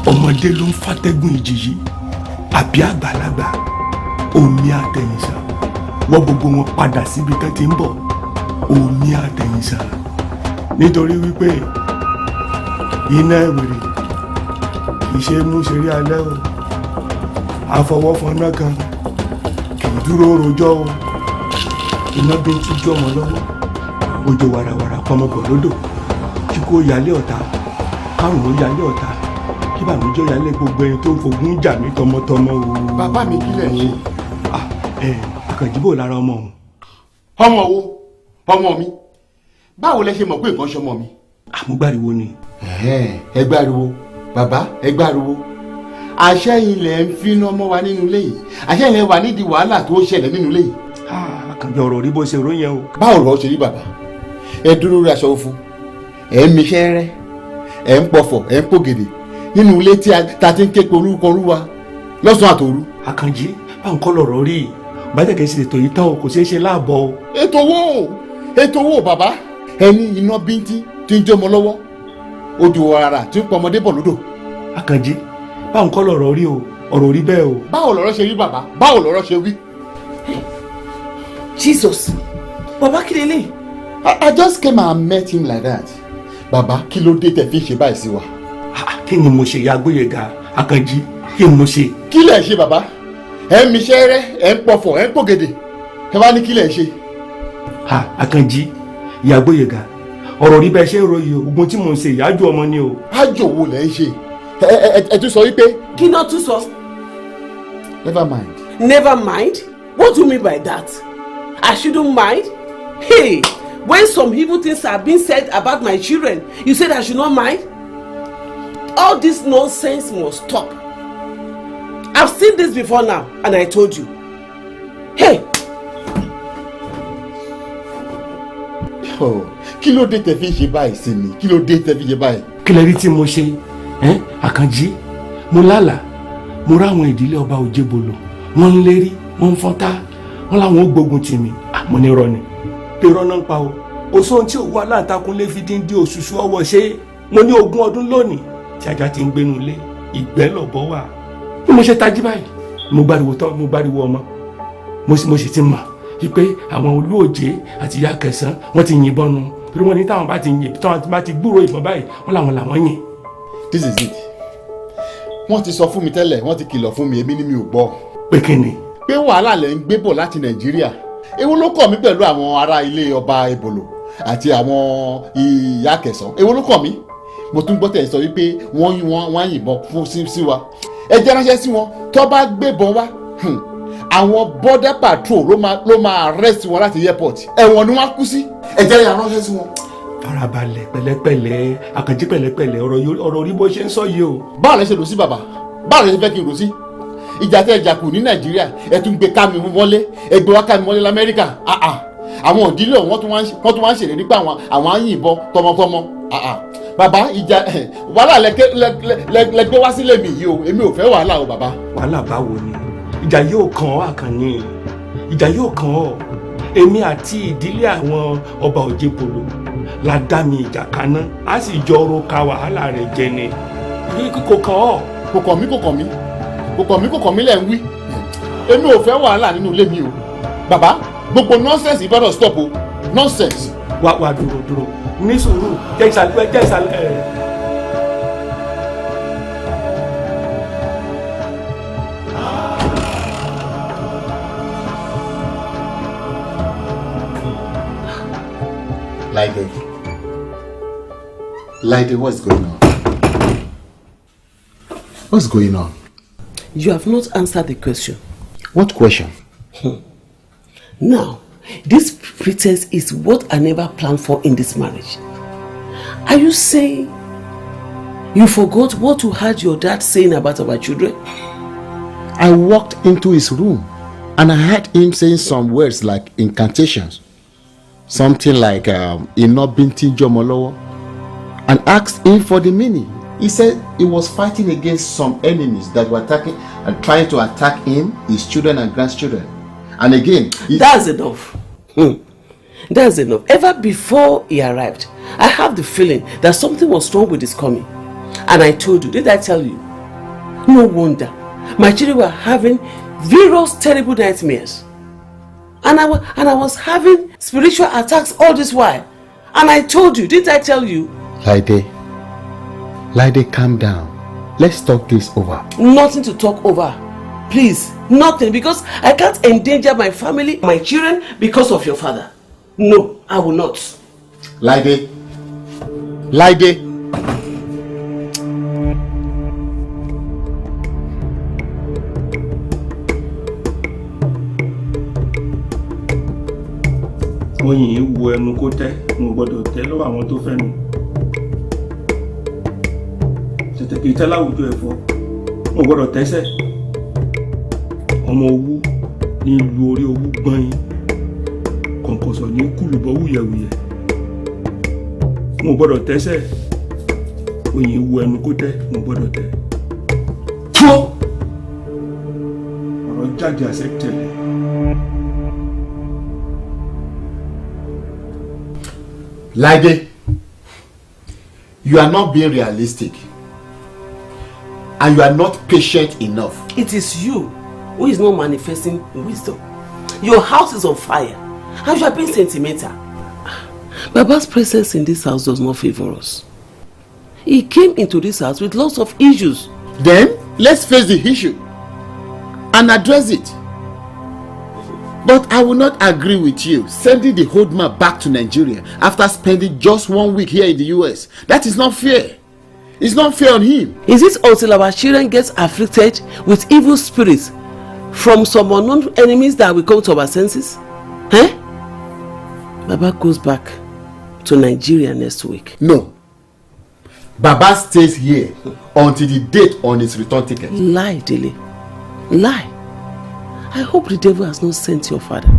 S7: ọmọdé ló ń fàtẹ́gùn ìjì yìí àbí àgbàlagbà omi àtẹ̀yìnsà wọ́n gbogbo wọn padà síbi tó ti ń bọ̀ omi àtẹ̀yìnsà nítorí wípé iná ẹ̀wèrè kì í ṣe mú ṣeré alẹ́ o àfọwọ́fọ́nà kan kì í dúró rojọ́ o iná bí ń tújú ọmọ lọ́wọ́ òjò wàràwàrà pọmọbọ̀ lódò kí kò yálé ọ̀tá kárùn ló yálé ọ̀tá kí bàmíjọ́ yálé gbogbo ẹni tó ń fogún jà mí tọmọtọmọ o.
S2: bàbá mi kílẹ̀ ṣe.
S7: àkànjíbò lára ọmọ òun.
S2: ọmọ wo ọmọ mi báwo lẹ ṣe mọ̀ pé nǹkan ṣọmọ mi.
S7: Àmúgbàriwo ni.
S2: Ẹ gbàriwo bàbá ẹ gbàriwo àṣẹ ilẹ̀ ń finá mọ́ wa nínú ilé yìí àṣẹ ilẹ̀ wà nídìí wàhálà tó ṣẹlẹ̀ nínú ilé yìí.
S7: Àkànjọ ọ̀rọ̀ rí bó ṣe ròyìn o.
S2: Báwo lọ ṣe rí bàbá ẹ dúró rí aṣọ òfu ẹ ń miṣẹ́ rẹ ẹ ń pọ̀fọ̀ ẹ ń pògèdè nínú ilé tí ta ti ń ké pe orúkọ olúwa lọ́sàn-án àtòru.
S7: Àkànjí báwọn kọ́ lọ̀rọ̀ rí bàtẹ́kẹ́ sì ètò yìí tán o kò ṣeé ṣe láàbọ̀ o.
S2: ètò wo bàbá ẹni iná bíntín tí ń jọmọ lọ́wọ́ odò ara tí ń pọmọdé bọ̀ lódò.
S7: Àkànjí báwọn kọ́ lọ̀rọ̀ rí o ọ̀rọ̀ rí bẹ́ẹ̀ o.
S2: Báwo lọ̀rọ̀ ṣe rí bàbá báwo lọ̀rọ̀ ṣe wí.
S12: Jesus bàbá kí lélẹ̀.
S2: I just came and met him like that. Bàbá kí ló dé tẹ̀ fi ṣe báyìí sí wa.
S7: Kí ni mo ṣe ya Gbóyèga Àkànjí kí ni mo ṣe.
S2: Kí lẹ̀ ṣe bàbá ẹ ń miṣẹ́ rẹ ẹ ń pọ̀fọ̀ ẹ ń pògèdè ẹ wá ní kí lẹ̀ ṣe.
S7: Àkànjí ìyá Gbóyèga ọ̀rọ̀ rí bẹ́ẹ̀ ṣe ń ròyìn ogun tí mò ń ṣe ìyájú ọmọ ni o.
S2: Ájò wo lẹ̀ ń ṣe ẹ tún sọ wípé.
S12: Kí náà tún sọ.
S2: Never mind.
S12: Never mind? What do you mean by that? I shouldn't mind? Hey, when some evil things are being said about my children, you said I should not mind? All this nonsense must stop. I've seen this before now, and I told you. Hey!
S2: Kí ló dé tẹ́ fi ṣe báyìí sí mi? Kí ló dé tẹ́ fi ṣe báyìí?
S7: Kí lẹ rí tí mo ṣe? Àkànjí, mo lálàá, mo ráwọn ìdílé ọba Òjébolo, wọ́n ń lérí, wọ́n ń fọ́ntá, wọ́n láwọn ó gbógun tì mí. Mo ní irọ́ ni. Irọ́ náà ń pa o. Òṣùwọ̀n tí òwú aláǹtakùn lè fi dín dí òṣùṣù ọwọ́ ṣe. Mo ní 20 ọdún lónìí tí ajá ti ń gbénu ilé, ìgbẹ́ lọ̀bọ wà. Bí mo ṣe tají báyìí, mo gbáriwo tán, mo gbáriwo ọmọ. Mo sì ti mọ̀ wípé àwọn Olúòjé àti Ìyá Kẹsàn wọ́n ti yìnbọn nu. Torí wọ́n ní táwọn bá ti gbúròó ìbọn báyìí, wọ́n làwọn yìn.
S2: This is it. Wọ́n ti sọ fún mi tẹ́lẹ̀, wọ́n ti kìlọ̀ fún mi, èmi ni mi ò gbọ́.
S7: Pé kí ni?
S2: Pé wàhálà lẹ̀ ń gbé bọ̀ láti Nàìjíríà. Èwo ló kàn mí pẹ̀lú àwọn ará ilé ọba Ebolo àti àwọn Ìyá Kẹsàn. Èwo ló kàn mí? Mo tún gbọ́ tẹ̀ sọ wípé wọ́n yìnbọn fún sí wa. Ẹ jẹ́ ránṣẹ́ sí wọn tó bá gbébọn wá. Àwọn border patrol ló máa arrest wọn láti airport. Ẹ̀wọ̀n ni wọ́n kú sí. Ẹ jẹ́ ránṣẹ́ sí wọn.
S7: Farabalẹ̀ pẹ̀lẹ́pẹ̀lẹ́ Àkànjí pẹ̀lẹ́pẹ̀lẹ́ ọ̀rọ̀ rí bó ṣe ń sọ yìí o.
S2: Báwo lẹ ṣe lò sí bàbá? Báwo lẹ ṣe fẹ́ kí n rò sí? Ìjà tẹ́ ìjà kù ní Nàìjíríà ẹ tún gbé ká mi mọ́lé ẹ gbé wá ká mi mọ́lé l'Amẹ́ríkà. Àwọn ìdílé wọ́n tún wá ń ṣèlérí pé àwọn á yìnbọn tọmọtọmọ. Bàbá ìjà wàhálà lẹ gbé wá sílé mi yìí o èmi ò fẹ́ wàhálà o bàbá.
S7: Wàhálà báwo ni? Ìjà yóò kàn ọ́ Àkànní. Ìjà yóò kàn ọ́. Èmi àti ìdílé àwọn ọba Òjébolo la dá mi ìjà kaná a sì jọ ro ka wàhálà rẹ̀ jẹ ni. Kò kàn ọ́.
S2: Kò kàn mí lẹ̀ ń wí. Èmi ò fẹ́ wàhálà nínú ilé mi o. Bàbá gbogbo nọ́ọ̀sẹ̀sì ìbádọ̀ stop o. Nọ́ọ̀sẹ̀sì.
S7: Wà dúró ní sùúrù jẹ́ ìsàlẹ̀.
S2: Laide, what's going on? What's going on?
S12: You have not answered the question.
S2: What question?
S12: Now, this pretense is what I never planned for in this marriage. Are you saying you forgot what you heard your dad saying about our children?
S2: I walked into his room and I heard him saying some words like incantations. Something like Ino Binti Jomolowo, and asked him for the meaning. He said he was fighting against some enemies that were attacking and trying to attack him, his children and grandchildren. And again,
S12: that's enough. That's enough. Ever before he arrived, I have the feeling that something was wrong with his coming. And I told you, did I tell you? No wonder. My children were having various terrible nightmares. And I was having spiritual attacks all this while. And I told you, didn't I tell you?
S2: Laide, calm down. Let's talk this over.
S12: Nothing to talk over. Please, nothing. Because I can't endanger my family, my children, because of your father. No, I will not.
S2: Laide.
S7: Oyin wo ẹnu kó tẹ́, mo gbọ́dọ̀ tẹ́ lọ́wọ́ àwọn tó fẹ́ mi. tẹ̀tẹ̀ kì í tẹ́ láwùjọ ẹ̀fọ́ wọn gbọ́dọ̀ tẹ́sẹ̀ ọmọ owú ní ìlú orí owú gbọ́n kọ̀ǹkọ̀sọ̀ ní kùlùbọ̀ wùyẹ̀wùyẹ̀ wọn gbọ́dọ̀ tẹ́sẹ̀ oyin wu ẹnu kó tẹ́ wọn gbọ́dọ̀ tẹ́ tó ọ̀rọ̀ jáde àṣẹ tẹ̀lé.
S2: Lade, you are not being realistic and you are not patient enough.
S1: It is you who is not manifesting wisdom. Your house is on fire and you are being sentimental. Baba's presence in this house does not favor us. He came into this house with lots of issues.
S2: Then let's face the issue and address it. But I will not agree with you sending the old man back to Nigeria after spending just 1 week here in the US. That is not fair. It's not fair on him.
S1: Is it until our children get afflicted with evil spirits from some unknown enemies that we come to our senses? Eh? Baba goes back to Nigeria next week.
S2: No. Baba stays here until the date on his return ticket.
S1: Lie, Dele. Lie. I hope the devil has not sent your father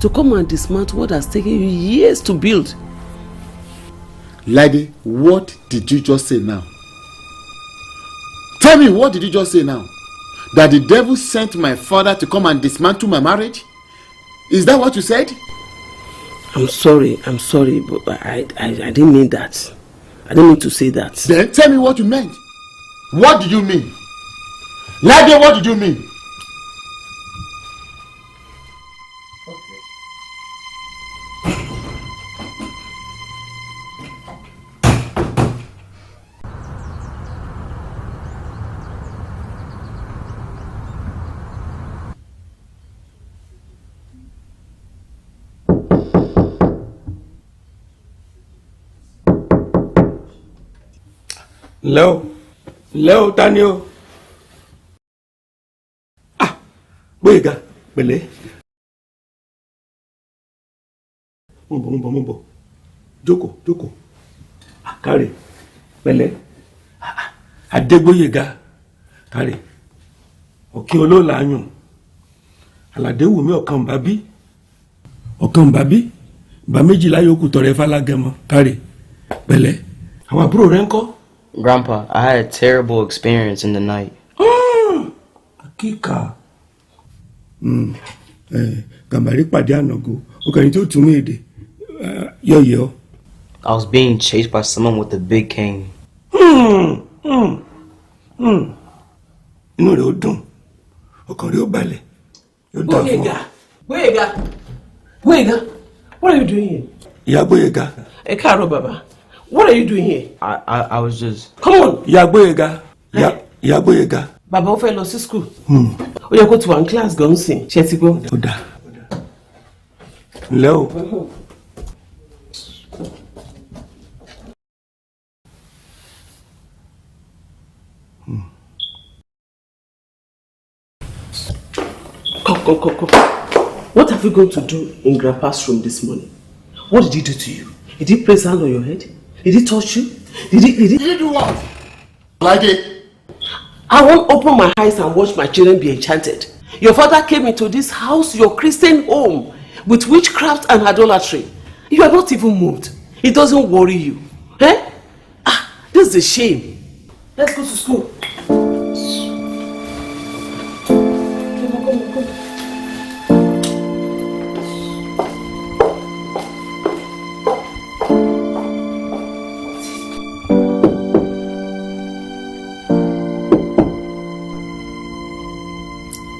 S1: to come and dismantle what has taken you years to build.
S2: Lady, what did you just say now? Tell me, what did you just say now? That the devil sent my father to come and dismantle my marriage? Is that what you said?
S1: I'm sorry, but I didn't mean that. I didn't mean to say that.
S2: Then tell me what you meant. What did you mean? Lady, what did you mean?
S7: Leo Daniel. Ah, Gbóyèga, pẹ̀lẹ́. Mo bọ̀. Jókòó. Káre, pẹ̀lẹ́. Adégbóyèga, káre. Ọ̀kín olóòlà yùn. Àlàdé wù mí ọ̀kan bàbí. Bà méjìlá yòókù tọrẹ fálágẹmọ, káre. Pẹ̀lẹ́. Àwọn àbúrò rẹ̀ ńkọ́?
S9: Grandpa, I had a terrible experience in the night.
S7: Akíkà. Gàmbàrí pàdé ànàgó. Ọkàrin tó tún mí èdè. Yọ̀yọ̀.
S9: I was being chased by someone with a big cane.
S7: Inú rẹ̀ ó dùn. Ọkàn rẹ̀ ó balẹ̀.
S1: Gbóyèga, what are you doing here?
S7: Ìyá Gbóyèga.
S1: Ẹ káàárọ̀ bàbá. What are you doing here?
S9: I was just...
S1: Come on!
S7: Ìyá Gbóyèga.
S1: Bàbá ó fẹ́ lọ sí school. Ó yẹ kó ti wà ní class gan sìn. Ṣé ti gbọ́?
S7: Ó dáa. Ǹlẹ́ o.
S1: Come. What have you gone to do in Grandpa's room this morning? What did he do to you? Did he place hand on your head? Did he touch you? Did he
S2: do what? Like it?
S1: I won't open my eyes and watch my children be enchanted. Your father came into this house, your Christian home, with witchcraft and idolatry. You are not even moved. It doesn't worry you. Eh? This is a shame. Let's go to school. Come.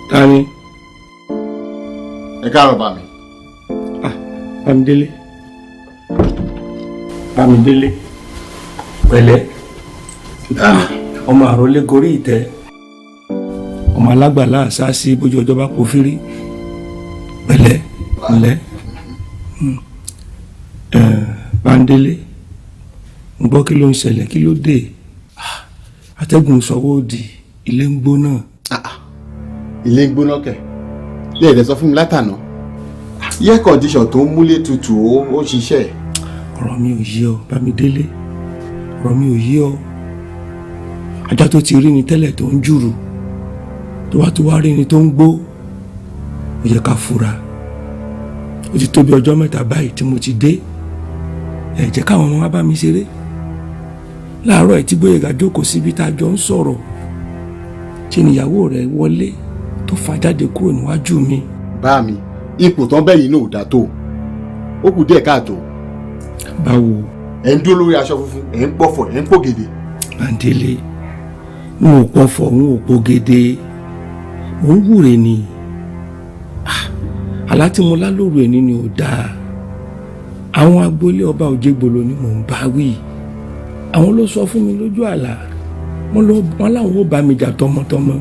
S7: Tani.
S2: Ẹ káàárọ̀ bá mi.
S7: Bámidélé. Pẹ̀lẹ́. Ọmọ àrólé gorí ìtẹ́. Ọmọ alágbàlá àṣà sí bójú ọjọ́ bá kò fírí. Pẹ̀lẹ́. Bámidélé. Ń gbọ́ kí ló ń ṣẹlẹ̀, kí ló dé? Atẹ́gùn sọ́wọ́ òdì, ilé ń gbóná.
S2: Ilé ń gbóná kẹ̀. Lé ẹ̀dẹ̀ sọ fún mi látànà. Air condition tó ń múlé tutù ó ṣiṣẹ́.
S7: Ọ̀rọ̀ mi ò yé ọ, Bámidélé. Ọ̀rọ̀ mi ò yé ọ.
S13: ajá tó ti rí ni tẹ́lẹ̀ tó ń jùrù tó wá rí ni tó ń gbó, ó yẹ ká fura. Ó ti tó bí ọjọ́ mẹ́ta báyìí tí mo ti dé, ẹ jẹ́ káwọn ọmọ wa bá mi ṣeré. Láàárọ̀ ẹ̀ tí Gbóyèga jókòó síbi tá a jọ ń sọ̀rọ̀, tí níyàwó rẹ̀ wọlé tó fà jáde kúrò níwájú mi.
S2: Bá mi, ipò tán bẹ́yìn náà ò dá tó, ó kù díẹ̀ káàtó.
S13: Báwo?
S2: Ẹ̀ ń dúró lórí aṣọ funfun, ẹ̀ ń pọ̀fọ̀, ẹ̀ ń pògèdè.
S13: Bándélé, n ò pọ̀fọ̀, n ò pògèdè, mò ń wúre ni. Àlá tí mo lá lóru ẹni ni ò dáa. Àwọn agboolé ọba Òjégbòlò ni mò ń bá wí. Àwọn ló sọ fún mi lójú àlá, wọ́n láwọn ò bá mi jà tọmọtọmọ.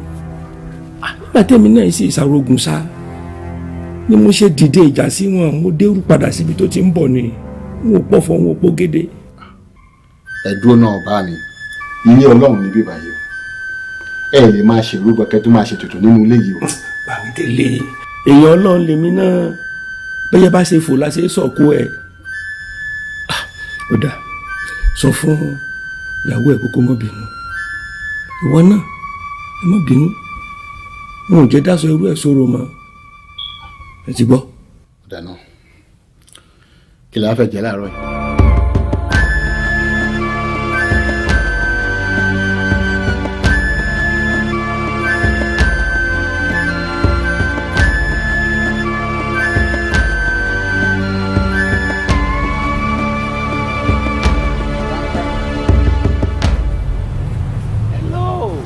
S13: Nígbà tẹ́mi náà sì ìsàrógun sá ni mo ṣe dìde ìjà sí wọn, mo dérú padà síbi tó ti ń bọ̀ ni. N ò pọ̀fọ̀, n ò pògèdè.
S2: Ẹ̀dúró náà bá mi, ilé Ọlọ́run níbí báyìí o. Ẹ lè máa ṣe ìrúbọ kẹ́ tó máa ṣe tuntun nínú ilé yìí o.
S13: Bámidélé, èèyàn Ọlọ́run lèmi náà, bẹ́yẹ bá ṣe fò láṣẹ sọ̀kú ẹ̀. Ó dà, sọ fún ìyàwó ẹ̀ kókó mọ́ bínú. Ìwọ náà ẹ má bínú, n ò jẹ́ dáṣọ irú ẹ̀ sóró mọ́. Ẹ ti gbọ́.
S2: Dáná kí la fẹ́ jẹ láàárọ̀ yìí.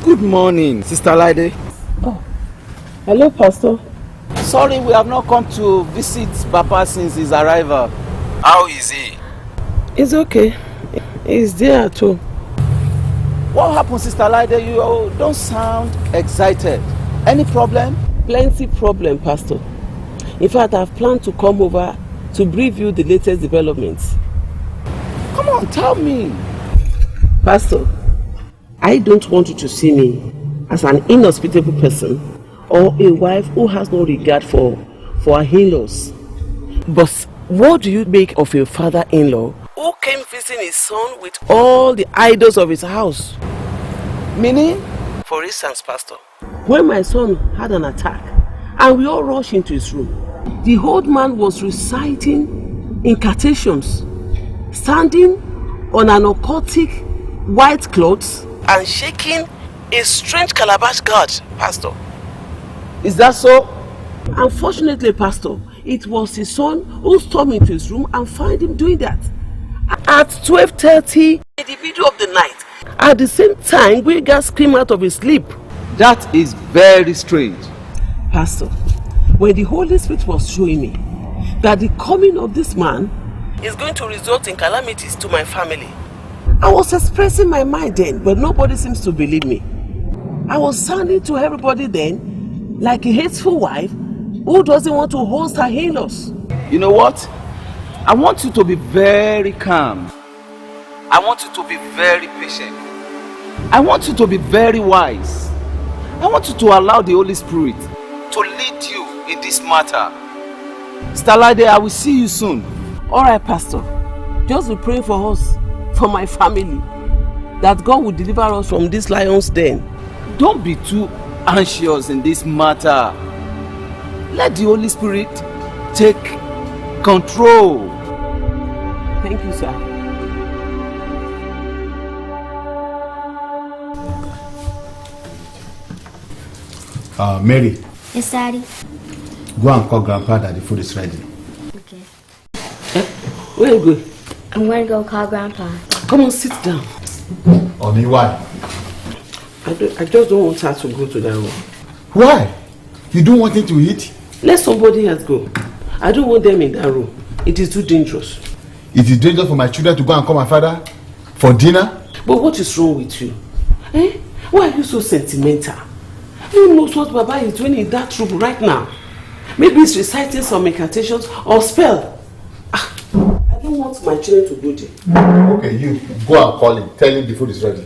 S6: Good morning, Sister Laide.
S1: Oh, hello, Pastor.
S6: Sorry, we have not come to visit Papa since his arrival. How is he?
S1: It's okay. He's there at home.
S6: What happened, Sister Laide? You don't sound excited. Any problem?
S1: Plenty problem, Pastor. In fact, I've planned to come over to brief you the latest developments.
S6: Come on, tell me.
S1: Pastor, I don't want you to see me as an inhospitable person or a wife who has no regard for her in-laws. But what do you make of a father-in-law who came visiting his son with all the idols of his house?
S6: Meaning?
S1: For instance, Pastor, when my son had an attack and we all rushed into his room, the old man was reciting incantations, standing on an occultic white cloth and shaking a strange calabash god, Pastor.
S6: Is that so?
S1: Unfortunately, Pastor, it was his son who stormed into his room and found him doing that. At 12:30 in the middle of the night, at the same time, Gbénga screamed out of his sleep.
S6: That is very strange.
S1: Pastor, when the Holy Spirit was showing me that the coming of this man is going to result in calamities to my family, I was expressing my mind then, but nobody seems to believe me. I was sounding to everybody then like a hateful wife who doesn't want to host her in-laws.
S6: You know what? I want you to be very calm. I want you to be very patient. I want you to be very wise. I want you to allow the Holy Spirit to lead you in this matter. Sister Laide, I will see you soon.
S1: All right, Pastor. Just be praying for us, for my family, that God will deliver us from this lion's den.
S6: Don't be too anxious in this matter. Let the Holy Spirit take control.
S1: Thank you, sir.
S2: Mary.
S3: Yes, Daddy.
S2: Go and call Grandpa that the food is ready.
S3: Okay.
S1: Where are you going?
S3: I'm going to go call Grandpa.
S1: Come on, sit down.
S2: Omi, why?
S1: I just don't want her to go to that room.
S2: Why? You don't want him to eat?
S1: Let somebody else go. I don't want them in that room. It is too dangerous.
S2: It is dangerous for my children to go and call my father for dinner?
S1: But what is wrong with you? Eh? Why are you so sentimental? Who knows what Baba is doing in that room right now? Maybe he's reciting some incantations or spell. I don't want my children to go there.
S2: Okay, you go and call him. Tell him the food is ready.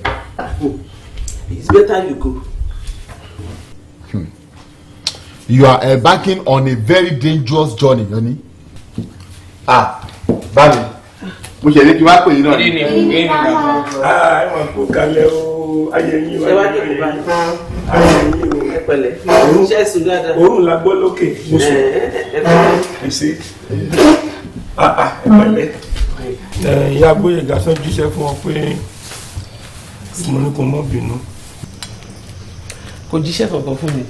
S1: It's better you go.
S2: You are embarking on a very dangerous journey, Yoni. Bami. Mo ṣe ní kí wá pè yín náà.
S7: I want to go kalẹ̀ o.
S13: ayẹyẹ o.
S1: Ṣé wá jókòó bá
S13: ayẹyẹ o.
S1: Ẹ pẹ̀lẹ́. Ṣé ẹ sùn dáadáa?
S13: Òórùn la gbọ́ lókè. Mo sùn. Ẹ ṣe. Ẹ pẹ̀lẹ́. Ìyá Gbóyèga sọ jíṣẹ́ fún ọ pé mo ní kó mọ́ bínú.
S1: Kò jíṣẹ́ kankan fún mi.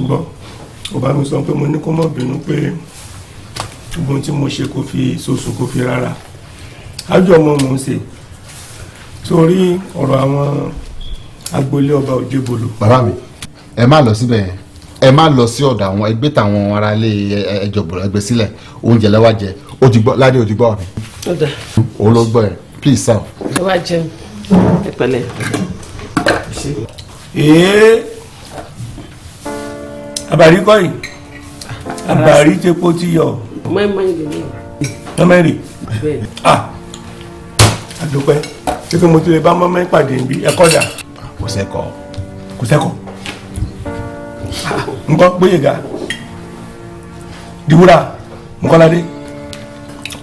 S13: Gbọ́, ó bá mi sọ pé mo ní kó mọ́ bínú pé gbogbo tí mo ṣe kò fi sòsò kò fi rárá. Ájọ ọmọ mò ń ṣe. Torí ọ̀rọ̀ àwọn agboolé ọba Òjébolo.
S2: Bàbá mi, ẹ má lọ síbẹ̀ yẹn. Ẹ má lọ sí ọ̀dọ̀ àwọn ẹgbẹ́ tàwọn ará ilé ẹjọ́ bọ̀rọ̀ ẹgbẹ́ sílẹ̀. Oúnjẹ lẹ́wà jẹ. Ó ti gbọ́ Ládé ó ti gbọ́ mi.
S1: Ó dà.
S2: Òun ló gbọ́ ẹ. Please serve.
S1: Ẹ wá jẹun. Ẹ pẹ̀lẹ́.
S13: Àbàrí kọ́ yìí. Àbàrí tepo ti yọ.
S1: Mọ́ẹ́mọ́ẹ́ lè ní.
S13: Mọ́mẹ́rì.
S1: Bẹ́ẹ̀.
S13: Àdúpẹ́. Ṣé kí mo ti lè bá mọ́mẹ́ pàdé níbí? Ẹ̀kọ́ dà.
S6: Kò sẹ́kọ̀ọ́.
S13: Kò sẹ́kọ̀ọ́. Nǹkan Gbóyèga. Dìwúrà. Nkọ́ládé.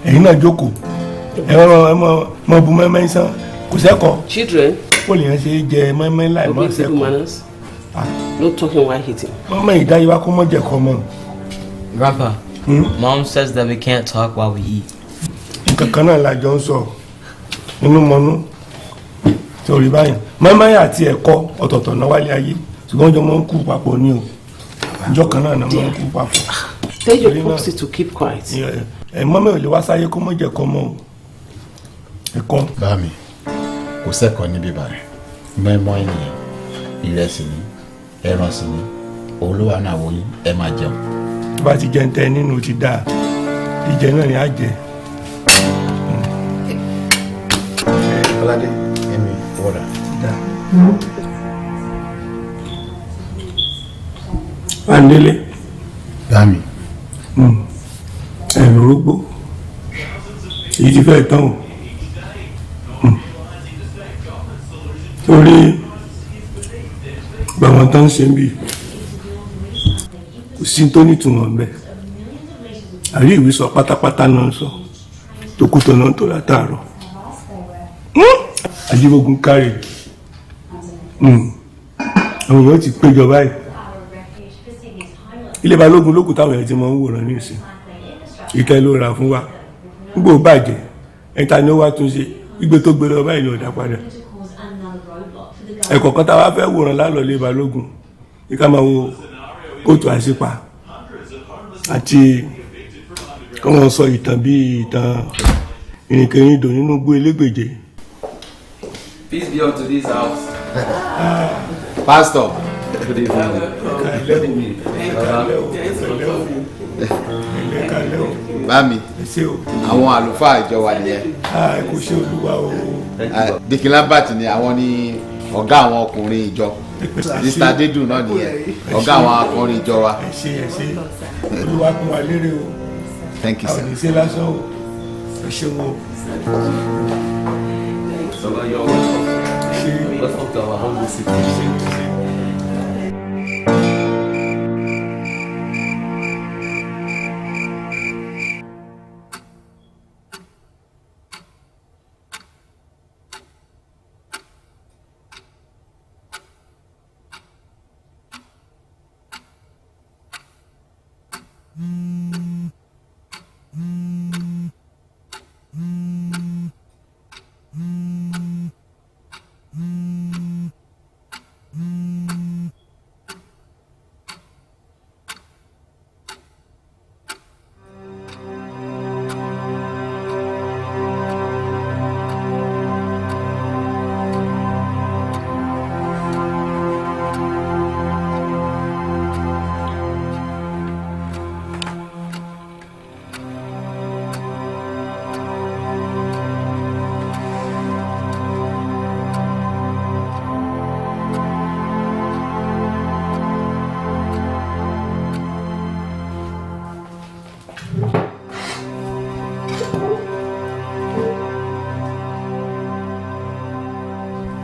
S13: Ẹ̀yin náà jókòó. Ẹ mọ bu mọ́mẹ́ sán. Kò sẹ́kọ̀ọ́.
S1: Children.
S13: Ó lè yẹn ṣe jẹ mọ́mẹ́ láì mọ́ sẹ́kọ̀ọ́.
S1: No talking while eating.
S13: Mọ́mẹ́ ìdáyíwá kó mọ́ jẹ̀kọ́ mọ́.
S14: Grandpa, Mom says that we can't talk while we eat.
S13: Nǹkan kan náà la jọ ń sọ nínú mọ́nú torí báyìí mọ́mọ́ àti ẹ̀kọ́ ọ̀tọ̀ọ̀tọ̀ náà wálé ayé ṣùgbọ́n jọ máa ń kú papọ̀ ní o ìjọ kan náà máa ń kú papọ̀.
S1: Tell your popsy to keep quiet.
S13: Mọ́mọ́ ò lè wá sáyé kó mọ́ jẹ̀kọ́ mọ́ o ẹ̀kọ́.
S6: Bá mi kò sẹ́kọ̀ọ́ níbí báyìí mọ́ẹ́mọ́ ènìyàn ìrẹsì ni ẹran sì ni olówó náà wọ̀nyí ẹ máa jẹun.
S13: Tó bá ti jẹ ń tẹ nínú ti dáa ìjẹ náà ni á jẹ.
S6: Ọládé ẹ̀mí wọ́dà.
S13: Andele.
S6: Bámi.
S13: Ẹ̀rù rógbó. Èyí ti fẹ́ tán o. Torí gbàwọn tán ṣe ń bì kò sí tó nítumọ̀ ń bẹ̀. Àrí ìwé sọ pátápátá náà sọ. Tòkútọ̀ náà tó látàárọ̀. Ajíbógun kárì. Àwọn èèyàn ti péjọ báyìí. Ilé Balógun lókù táwọn èèyàn ti mọ ń wòran ní ìsìn. Ìtẹ́ ló ra fún wa. Gbogbo bàjẹ́. Ẹ̀ta ni ó wá tún ṣe. Gbígbé tó gbé lọ báyìí ni ọ̀dà padà. Ẹ̀kọ́ kan táwa fẹ́ wòran lálọ́ Ilé Balógun. Ìka máa wo kóòtù àṣìpa. Àti kí wọ́n sọ ìtàn bí ìtàn ìrìnkèrindò nínú gbó elégbèje.
S15: Peace be unto this house.
S6: Pastor.
S15: Good evening.
S6: Bámi, àwọn àlùfáà ìjọ wa nìyẹn.
S13: Kò ṣe Olúwa o.
S6: Dikin Lambert ni àwọn ní ọ̀gá àwọn ọkùnrin ìjọ. Mr. Dedu náà nìyẹn, ọ̀gá àwọn ọkùnrin ìjọ wa.
S13: Ẹ ṣé. Olúwa kún wa lérè o.
S6: Thank you, sir.
S13: Àwọn ìṣe lásán o. Ẹ ṣeun o.
S15: So you're welcome. Welcome to our home city.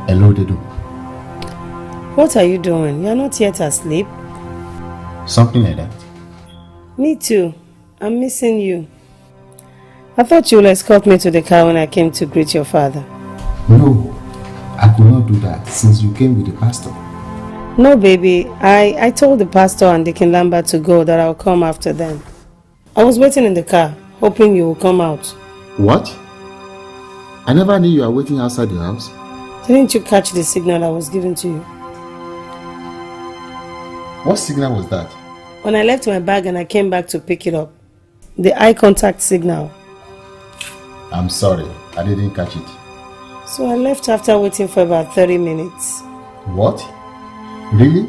S2: Hello, Dedu.
S5: What are you doing? You're not yet asleep.
S6: Something like that.
S5: Me too. I'm missing you. I thought you would escort me to the car when I came to greet your father.
S6: No, I I could not do that since you came with the pastor.
S5: No, baby. I told the pastor and Deacon Lambert to go, that I'll come after them. I was waiting in the car, hoping you will come out.
S2: What? I never knew you were waiting outside the house.
S5: Didn't you catch the signal I was giving to you?
S2: What signal was that?
S5: When I left my bag and I came back to pick it up. The eye contact signal.
S2: I'm sorry, I didn't catch it.
S5: So I left after waiting for about 30 minutes.
S2: What? Really?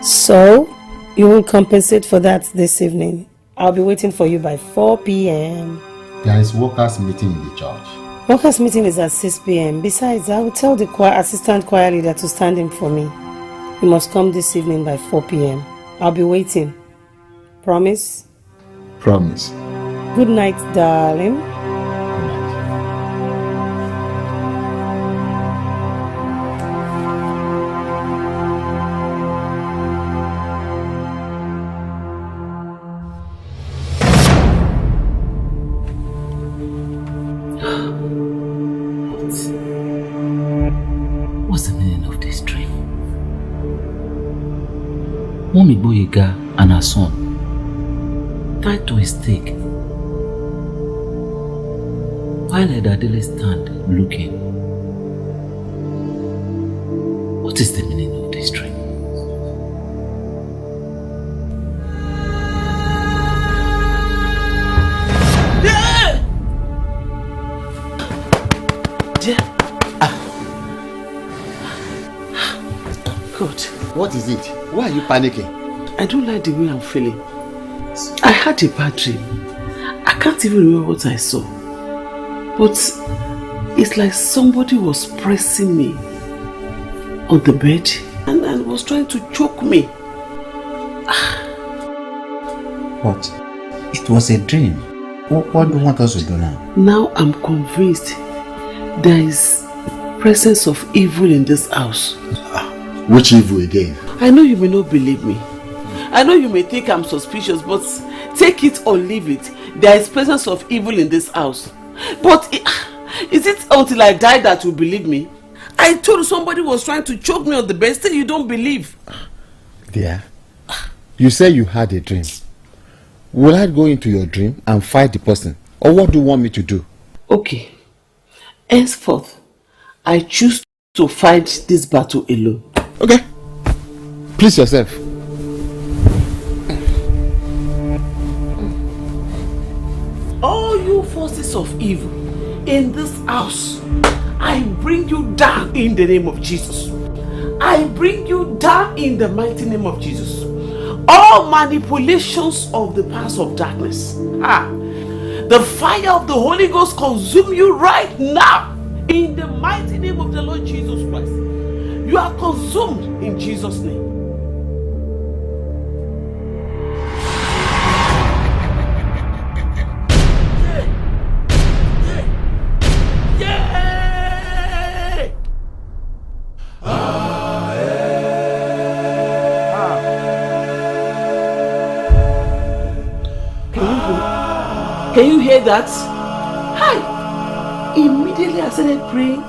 S5: So, you will compensate for that this evening. I'll be waiting for you by 4 p.m.
S2: There is workers' meeting in the church.
S5: Workers' meeting is at 6 p.m. Besides, I will tell the assistant choir leader to stand in for me. You must come this evening by 4 p.m. I'll be waiting. Promise?
S2: Promise.
S5: Good night, darling.
S16: What's the meaning of this dream? Mommy Boyega and her son tied to a stake while Edadele stand looking. What is the meaning of this dream?
S1: God.
S2: What is it? Why are you panicking?
S1: I don't like the way I'm feeling. I had a bad dream. I can't even remember what I saw. But it's like somebody was pressing me on the bed and was trying to choke me.
S6: What? It was a dream. What do you want us to do now?
S1: Now I'm convinced there is presence of evil in this house.
S2: Which evil again?
S1: I know you may not believe me. I know you may think I'm suspicious, but take it or leave it. There is presence of evil in this house. But is it until I die that you believe me? I told you somebody was trying to choke me on the bed. Still you don't believe.
S2: Dear, you say you had a dream. Will I go into your dream and fight the person? Or what do you want me to do?
S1: Okay. Henceforth, I choose to fight this battle alone.
S2: Okay. Please yourself.
S1: All you forces of evil in this house, I bring you down in the name of Jesus. I bring you down in the mighty name of Jesus. All manipulations of the powers of darkness, the fire of the Holy Ghost consume you right now in the mighty name of the Lord Jesus Christ. You are consumed in Jesus' name. Can you hear that? Hi! Immediately I started praying,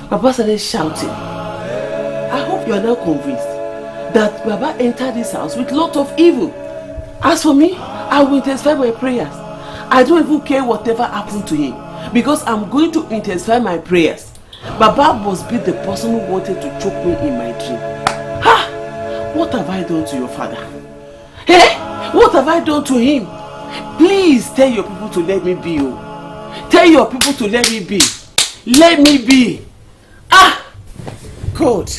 S1: Baba started shouting. I hope you are now convinced that Baba entered this house with a lot of evil. As for me, I will intensify my prayers. I don't even care whatever happened to him, because I'm going to intensify my prayers. Baba must be the person who wanted to choke me in my dream. Ha! What have I done to your father? Hey! What have I done to him? Please tell your people to let me be. Oh. Tell your people to let me be. Let me be. God.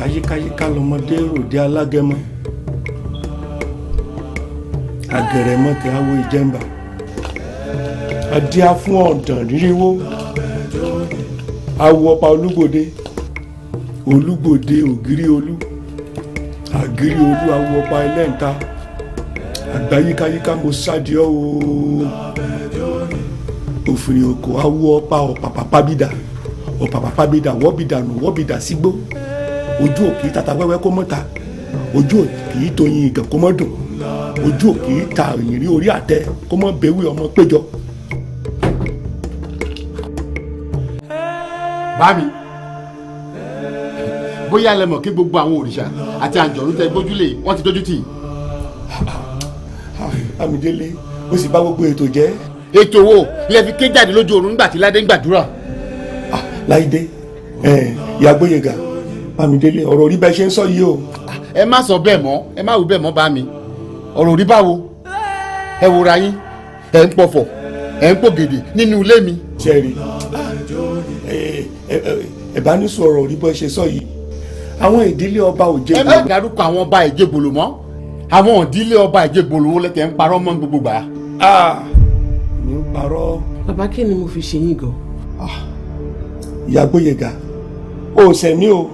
S13: Àyíkáyíká lọmọdé ròde alágẹmọ àgẹrẹmọ tẹ awo ìjẹmbà adíá fún ọ̀dàn ríríwó awo ọba olúgbòde ògiri olú àgírí olú awo ọba ẹlẹ́ǹta àgbáyíkáyíká mo sáde ọ́ o òfin oko awo ọpa ọ̀pàpàpàbídà ọ̀pàpàpàbídà wọ́bìdà sígbó ojú òkè tata wẹ́wẹ́ kó mọ́ta ojú òkè tóyin ìgàn kó mọ́ dùn ojú òkè ta ìrìn orí àtẹ kó mọ́ bẹ́wì ọmọ péjọ.
S2: Bámi bóyá lẹ mọ̀ kí gbogbo àwọn òrìṣà àti àǹjọ̀nú tẹ gbójúlé wọ́n ti dójú tì.
S13: Bámidélé ó sì bá gbogbo ètò jẹ́.
S2: Ètò wo lẹ fi ké jáde lójú oorun nígbà tí Ládé ń gbàdúrà.
S13: Láìdé ìyá Gbóyèga Bámidélé ọ̀rọ̀ orí bẹ́ẹ̀ ṣe ń sọ yìí o.
S2: Ẹ má sọ bẹ́ẹ̀ mọ́ ẹ má wí bẹ́ẹ̀ mọ́ bá mi ọ̀rọ̀ orí báwo ẹ wòra yín ẹ ń pọ̀fọ̀ ẹ ń pògèdè nínú ilé mi.
S13: Sẹ́ẹ̀rì ẹ bá ní sọ̀rọ̀ orí bẹ́ẹ̀ ṣe sọ yìí àwọn ìdílé ọba ò jẹ́.
S2: Ẹ má dárúkọ àwọn ọba ìjẹ́bòlò mọ́ àwọn ìdílé ọba ìjẹ́bòlò wo lẹ́tẹ̀ ń parọ́ mọ́ gbogbo gbà.
S13: mi ń parọ́.
S1: Bàbá kí ni mo fi ṣe yín gan?
S13: Ìyá Gbóyèga o ò sẹ̀mí o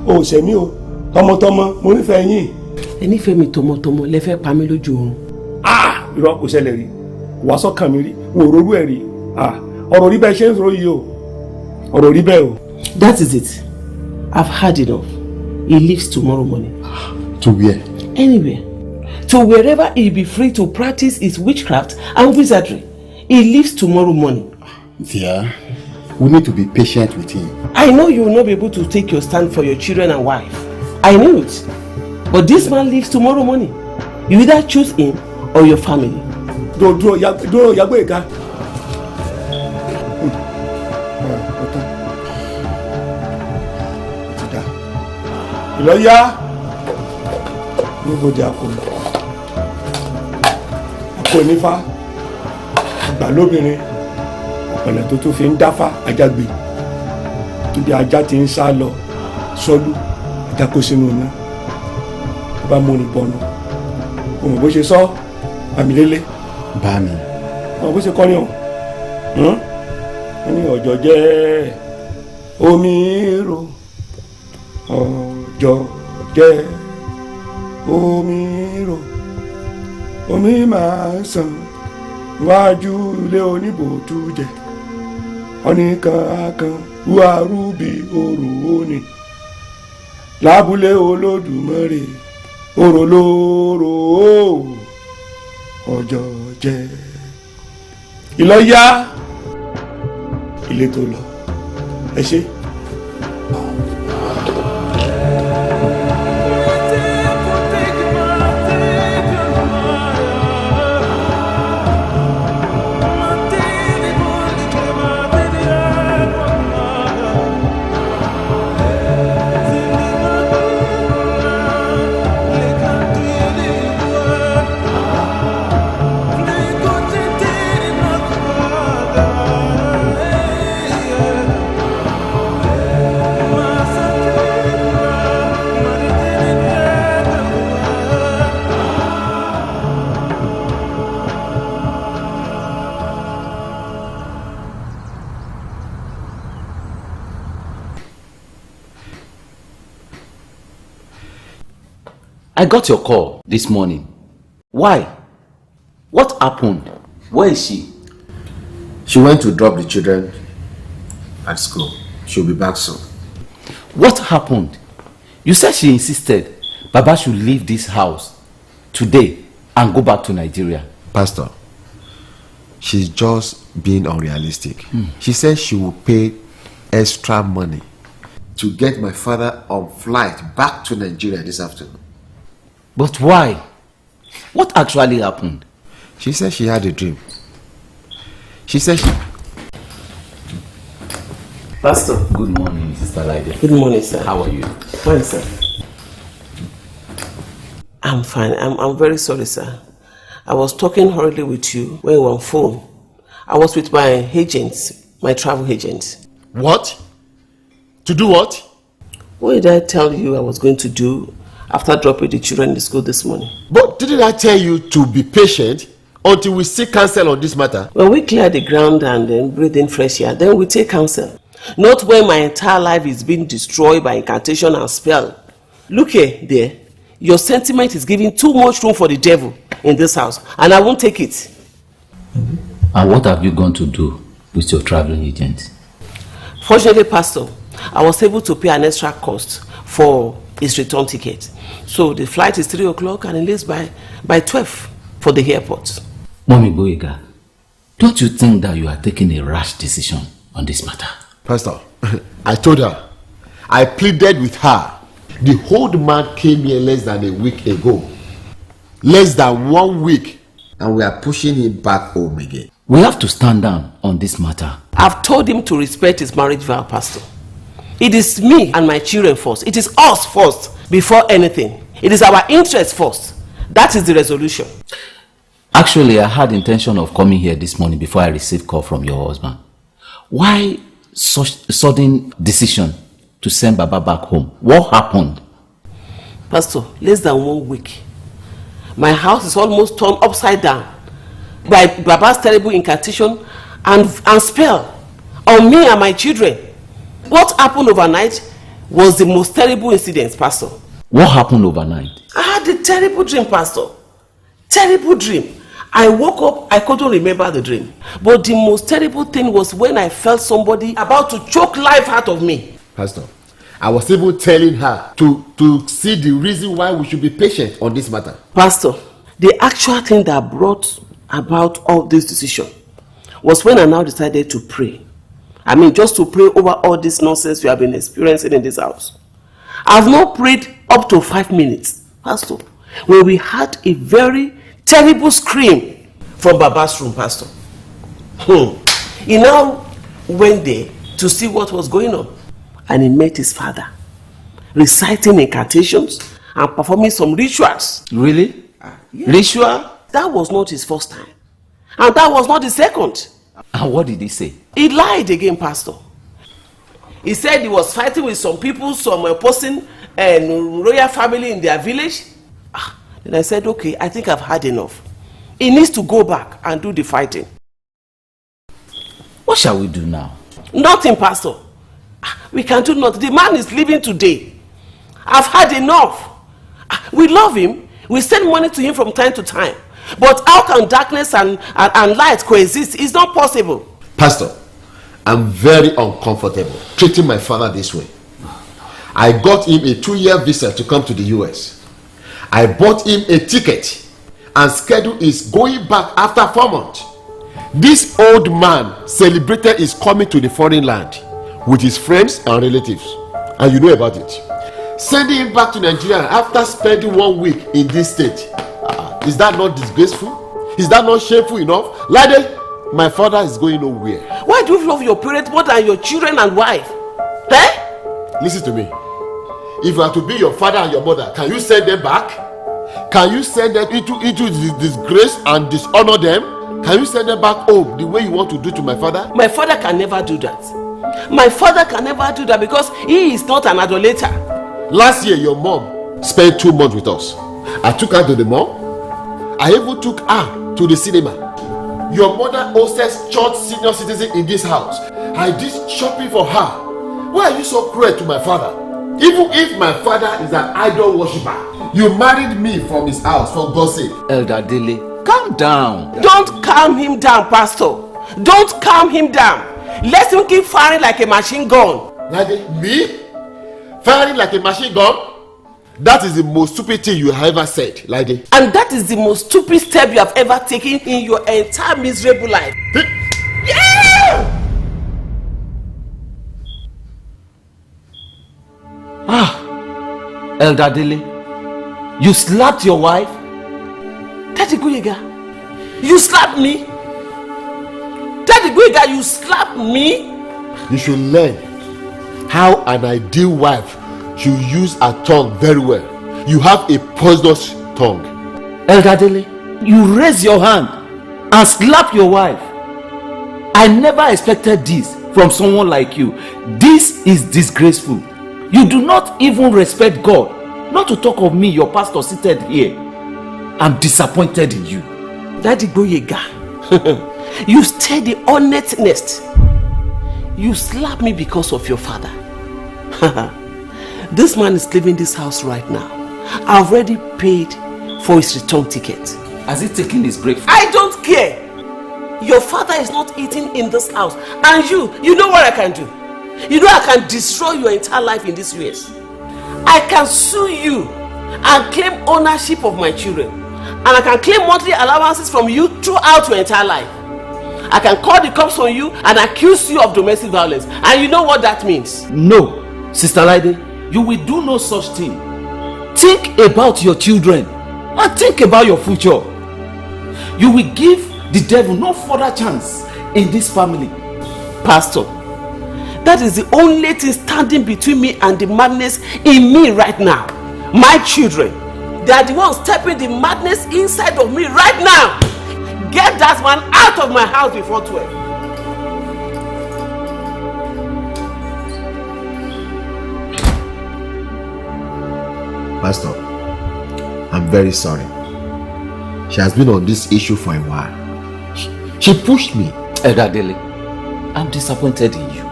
S13: o ò sẹ̀mí o tọmọtọmọ mo nífẹ̀ẹ́ yín.
S1: Ẹ nífẹ̀ẹ́ mi tọmọtọmọ lẹ fẹ́ pa mí lójú oorun.
S13: Irọ́ kò ṣẹlẹ̀ rí wàá sọ́kàn mi rí wò rórú ẹ̀ rí ọ̀rọ̀ rí bẹ́ẹ̀ ṣe ń sọ yìí o ọ̀rọ̀ rí bẹ́ẹ̀ o.
S1: That is it. I've had enough. He leaves tomorrow morning.
S2: To where?
S1: Anywhere. To wherever he'll be free to practice his witchcraft and wizardry. He leaves tomorrow morning.
S2: Dear, we need to be patient with him.
S1: I know you will not be able to take your stand for your children and wife. I knew it. But this man leaves tomorrow morning. You either choose him or your family.
S13: Dúró Ìyá Gbóyèga. Ìlọ́yà lóbodè àpò nífà àgbà lóbìnrin ọ̀pẹ̀lẹ̀ tó tún fi ń dáfá ajágbe níbi ajá ti ń sá lọ sọ́lú ajá kó sínú iná bá múni bọ́nu òmò bó ṣe sọ Bámidélé.
S2: Bámi.
S13: Òmò bó ṣe kọ́ ni o wọ́n ní ọ̀jọ̀ jẹ́ omi rò ọjọ́ jẹ́ omi rò omi máa sàn wájú ilé oníbòtú jẹ ọ̀nìkan wúarúbí òrò òní lábúlé Olódùmarè òrò lóró ọjọ́ jẹ́ Ìlọ́yà ilé tó lọ ẹ ṣe.
S16: I got your call this morning. Why? What happened? Where is she?
S17: She went to drop the children at school. She'll be back soon.
S16: What happened? You said she insisted Baba should leave this house today and go back to Nigeria.
S17: Pastor, she's just being unrealistic. She said she will pay extra money to get my father on flight back to Nigeria this afternoon.
S16: But why? What actually happened?
S17: She said she had a dream. She said she...
S16: Pastor. Good morning, Sister Lydia.
S1: Good morning, sir.
S16: How are you?
S1: Fine, sir. I'm fine. I'm very sorry, sir. I was talking hurriedly with you when we were on phone. I was with my agents, my travel agents.
S2: What? To do what?
S1: What did I tell you I was going to do after dropping the children in the school this morning?
S2: But didn't I tell you to be patient until we seek counsel on this matter?
S1: When we clear the ground and then breathe in fresh air, then we take counsel. Not when my entire life is being destroyed by incantation and spell. Look here, there. Your sentiment is giving too much room for the devil in this house, and I won't take it.
S16: And what have you gone to do with your traveling agent?
S1: Fortunately, Pastor, I was able to pay an extra cost for his return ticket. So the flight is 3 o'clock and it leaves by 12 for the airport.
S16: Mommy Boyega, don't you think that you are taking a rash decision on this matter?
S17: Pastor, I told her. I pleaded with her. The old man came here less than a week ago. Less than 1 week. And we are pushing him back home again.
S16: We have to stand down on this matter.
S1: I've told him to respect his marriage vow, Pastor. It is me and my children first. It is us first before anything. It is our interest first. That is the resolution.
S16: Actually, I had intention of coming here this morning before I received call from your husband. Why such sudden decision to send Baba back home? What happened?
S1: Pastor, less than 1 week. My house is almost turned upside down by Baba's terrible incantation and spell on me and my children. What happened overnight was the most terrible incident, Pastor.
S16: What happened overnight?
S1: I had a terrible dream, Pastor. Terrible dream. I woke up, I couldn't remember the dream. But the most terrible thing was when I felt somebody about to choke life out of me.
S17: Pastor, I was even telling her to see the reason why we should be patient on this matter.
S1: Pastor, the actual thing that brought about all this decision was when I now decided to pray. I mean, just to pray over all this nonsense we have been experiencing in this house. I've not prayed up to 5 minutes, Pastor, when we had a very terrible scream from Baba's room, Pastor. He now went there to see what was going on, and he met his father reciting incantations and performing some rituals.
S16: Really?
S1: Yes.
S16: Ritual?
S1: That was not his first time, and that was not the second.
S16: And what did he say?
S1: He lied again, Pastor. He said he was fighting with some people, some opposing and royal family in their village. Then I said, okay, I think I've had enough. He needs to go back and do the fighting.
S16: What shall we do now?
S1: Nothing, Pastor. We can do nothing. The man is leaving today. I've had enough. We love him. We send money to him from time to time. But how can darkness and light coexist? It's not possible.
S17: Pastor, I'm very uncomfortable treating my father this way. I got him a 2-year visa to come to the US. I bought him a ticket and schedule is going back after 4 months. This old man celebrated his coming to the foreign land with his friends and relatives, and you know about it. Sending him back to Nigeria after spending 1 week in this state. Is that not disgraceful? Is that not shameful enough? Lady, my father is going nowhere.
S1: Why do you love your parents more than your children and wife? Eh?
S17: Listen to me. If you are to be your father and your mother, can you send them back? Can you send them into disgrace and dishonor them? Can you send them back home the way you want to do to my father?
S1: My father can never do that. My father can never do that because he is not an idolater.
S17: Last year, your mom spent 2 months with us. I took her to the mall. I even took her to the cinema. Your mother hostess church senior citizen in this house. I did shopping for her. Why are you so cruel to my father? Even if my father is an idol worshiper, you married me from his house for God's sake.
S16: Elder Dele, calm down.
S1: Don't calm him down, Pastor. Don't calm him down. Let him keep firing like a machine gun.
S17: Like me? Firing like a machine gun? That is the most stupid thing you have ever said, Lady.
S1: And that is the most stupid step you have ever taken in your entire miserable life. Yeah!
S16: Elder Dele, you slapped your wife?
S1: Daddy Goyega, you slapped me? Daddy Goyega, you slapped me?
S17: You should learn how an ideal wife should use her tongue very well. You have a poisonous tongue.
S16: Elder Dele, you raise your hand and slap your wife. I never expected this from someone like you. This is disgraceful. You do not even respect God. Not to talk of me, your pastor seated here. I'm disappointed in you.
S1: Daddy Goyega, you stay the honest nest. You slap me because of your father. This man is leaving this house right now.
S12: I've already paid for his return ticket.
S16: Has he taken his breakfast?
S12: I don't care. Your father is not eating in this house. And you know what I can do? You know I can destroy your entire life in this US. I can sue you and claim ownership of my children. And I can claim monthly allowances from you throughout your entire life. I can call the cops on you and accuse you of domestic violence. And you know what that means?
S16: No, Sister Laide, you will do no such thing. Think about your children and think about your future. You will give the devil no further chance in this family.
S12: Pastor, that is the only thing standing between me and the madness in me right now. My children, they are the ones stepping the madness inside of me right now. Get that man out of my house before 12.
S17: Pastor, I'm very sorry. She has been on this issue for a while. She pushed me.
S16: Edadele, I'm disappointed in you.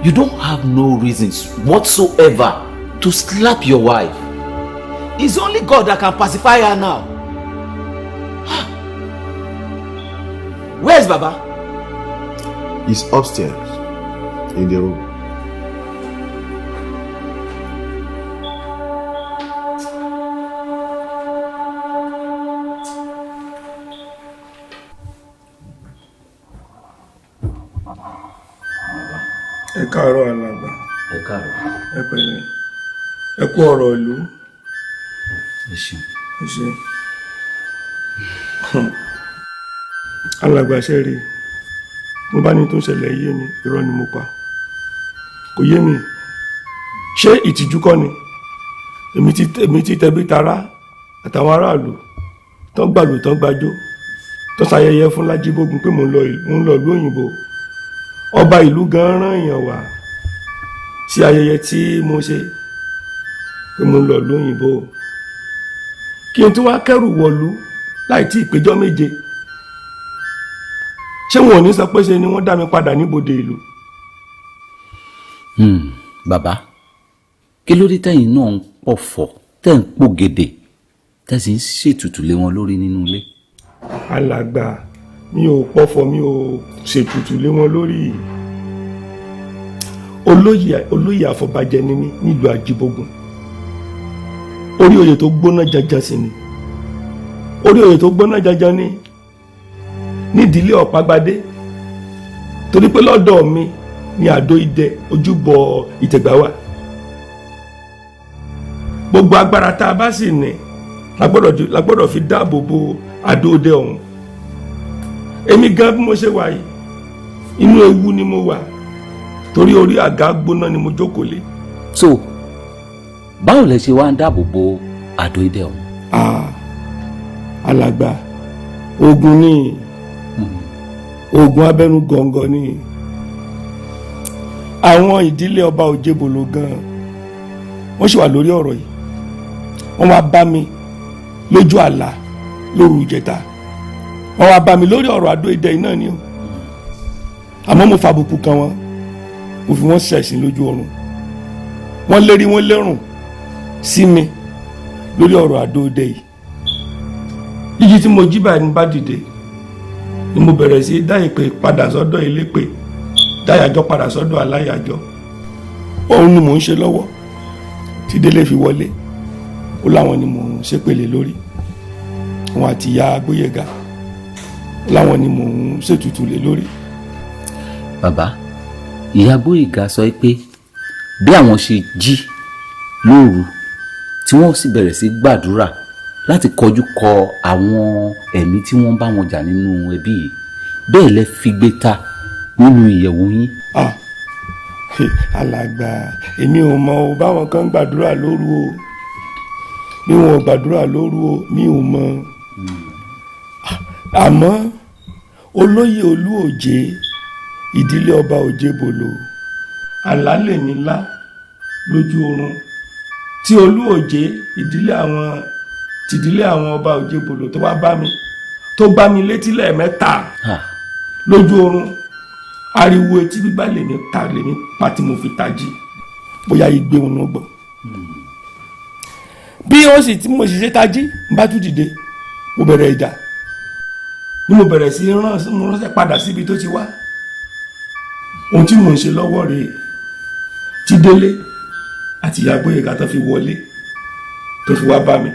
S16: You don't have no reasons whatsoever to slap your wife. It's only God that can pacify her now. Where's Baba?
S17: He's upstairs in the room.
S13: Ẹ káàárọ̀ alàgbà.
S16: Ẹ káàárọ̀.
S13: Ẹ pẹ̀lẹ́. Ẹ kú ọ̀rọ̀ ìlú.
S16: Ẹ ṣeun.
S13: Ẹ ṣé. Alàgbà ṣe rí. Mo bá ní tó ń ṣẹlẹ̀ yé mi, irọ́ ni mo pa. Kò yé mi. Ṣé ìtìjú kọ́ ni? Èmi ti tẹbí tará àtàwọn aráàlú tán gbàlù tán gbàjó tó ṣayẹyẹ fún Lájíbógun pé mo ń lọ ìlú òyìnbó. Ọba ìlú gan rán èèyàn wá sí ayẹyẹ tí mo ṣe pé mo ń lọ ìlú òyìnbó. Kí n tún wá kẹ́rù wọ̀lú láì tí ìpéjọ́ méje. Ṣé wọn ò ní sọ pé ṣe ni wọ́n dá mi padà níbodè ìlú?
S16: Bàbá, kí ló dé tẹ́yìn náà ń pọ̀fọ̀ tẹ́ ń pògèdè tẹ́ sì ń ṣètùtù lé wọn lórí nínú ilé?
S13: Alàgbà, mi ò pọ̀fọ̀, mi ò ṣètùtù lé wọn lórí. Olóyè àfọ̀bàjẹ́ ni mí nílùú Àjíbógun. Orí oyè tó gbóná janjan sí ni. Orí oyè tó gbóná janjan ni nídìílé Ọ̀págbadé. Torí pé lọ́dọ̀ mi ni Àdó Idẹ ojúbọ Ìtẹ̀gbá wà. Gbogbo agbára tá a bá sì ní la gbọ́dọ̀ fi dáàbò bo Àdó Idẹ ọ̀hún. Èmi gan bí mo ṣe wà yìí, inú ewu ni mo wà torí orí àga gbóná ni mo jókòó lé.
S16: So báwo lẹ ṣe wá ń dáàbò bo Àdó Idẹ ọ̀hún?
S13: Alàgbà, ogun ni ogun abẹ́nú gọ̀ǹgọ̀ ni. Àwọn ìdílé ọba Òjébòlò gan wọ́n sì wà lórí ọ̀rọ̀ yìí. Wọ́n wá bá mi lójú àlá lóru ìjẹta. Wọ́n wá bá mi lórí ọ̀rọ̀ Àdó Idẹ náà ni o. Àmọ́ mo fàbùkù kan wọn, mo fi wọ́n ṣẹ̀sìn lójú ọ̀run. Wọ́n lérí wọ́n lẹ́rùn sí mi lórí ọ̀rọ̀ Àdó Idẹ yìí. Jíjí tí mo jí báyìí ní bá dìde ni mo bẹ̀rẹ̀ sí dá ìpè padà sọ́dọ̀ elépè, dáyàjọ́ padà sọ́dọ̀ aláyàjọ́. Òun ni mò ń ṣe lọ́wọ́ tí Délé fi wọlé. Ó láwọn ni mò ń ṣépèlé lórí. Wọn àti ìyá Agbóyèga láwọn ni mò ń ṣètùtù lé lórí.
S16: Bàbá, ìyá Agbóyèga sọ pé bí àwọn ṣe jí lóru tí wọ́n sì bẹ̀rẹ̀ sí gbàdúrà láti kọjú kọ àwọn ẹ̀mí tí wọ́n bá wọn jà nínú ẹbí yìí, bẹ́ẹ̀ lẹ fi gbé ta nínú ìyẹ̀wò yín.
S13: Alàgbà, èmi ò mọ̀ o báwọn kan gbàdúrà lóru o, bí wọn ò gbàdúrà lóru o, mi ò mọ̀. Àmọ́ olóyè Olúòjé ìdílé ọba Òjébòlò àlálẹ̀ mi lá lójú oorun tí Olúòjé ìdílé àwọn ọba Òjébòlò tó wá bá mi tó gbá mi létí lẹ́ẹ̀mẹ́ta lójú oorun. Ariwo etí gbígbá lèmi pa tí mo fi tají, bóyá igbe wọn ló gbọ́. bí ó sì tí mo sì ṣe tají n bá tún dìde mo bẹ̀rẹ̀ ìjà ni mo bẹ̀rẹ̀ sí ránṣẹ́ padà síbi tó ti wá ohun tí mò ń ṣe lọ́wọ́ rèé tí Délé àti ìyá Gbóyèga tó fi wọlé tó fi wá bá mi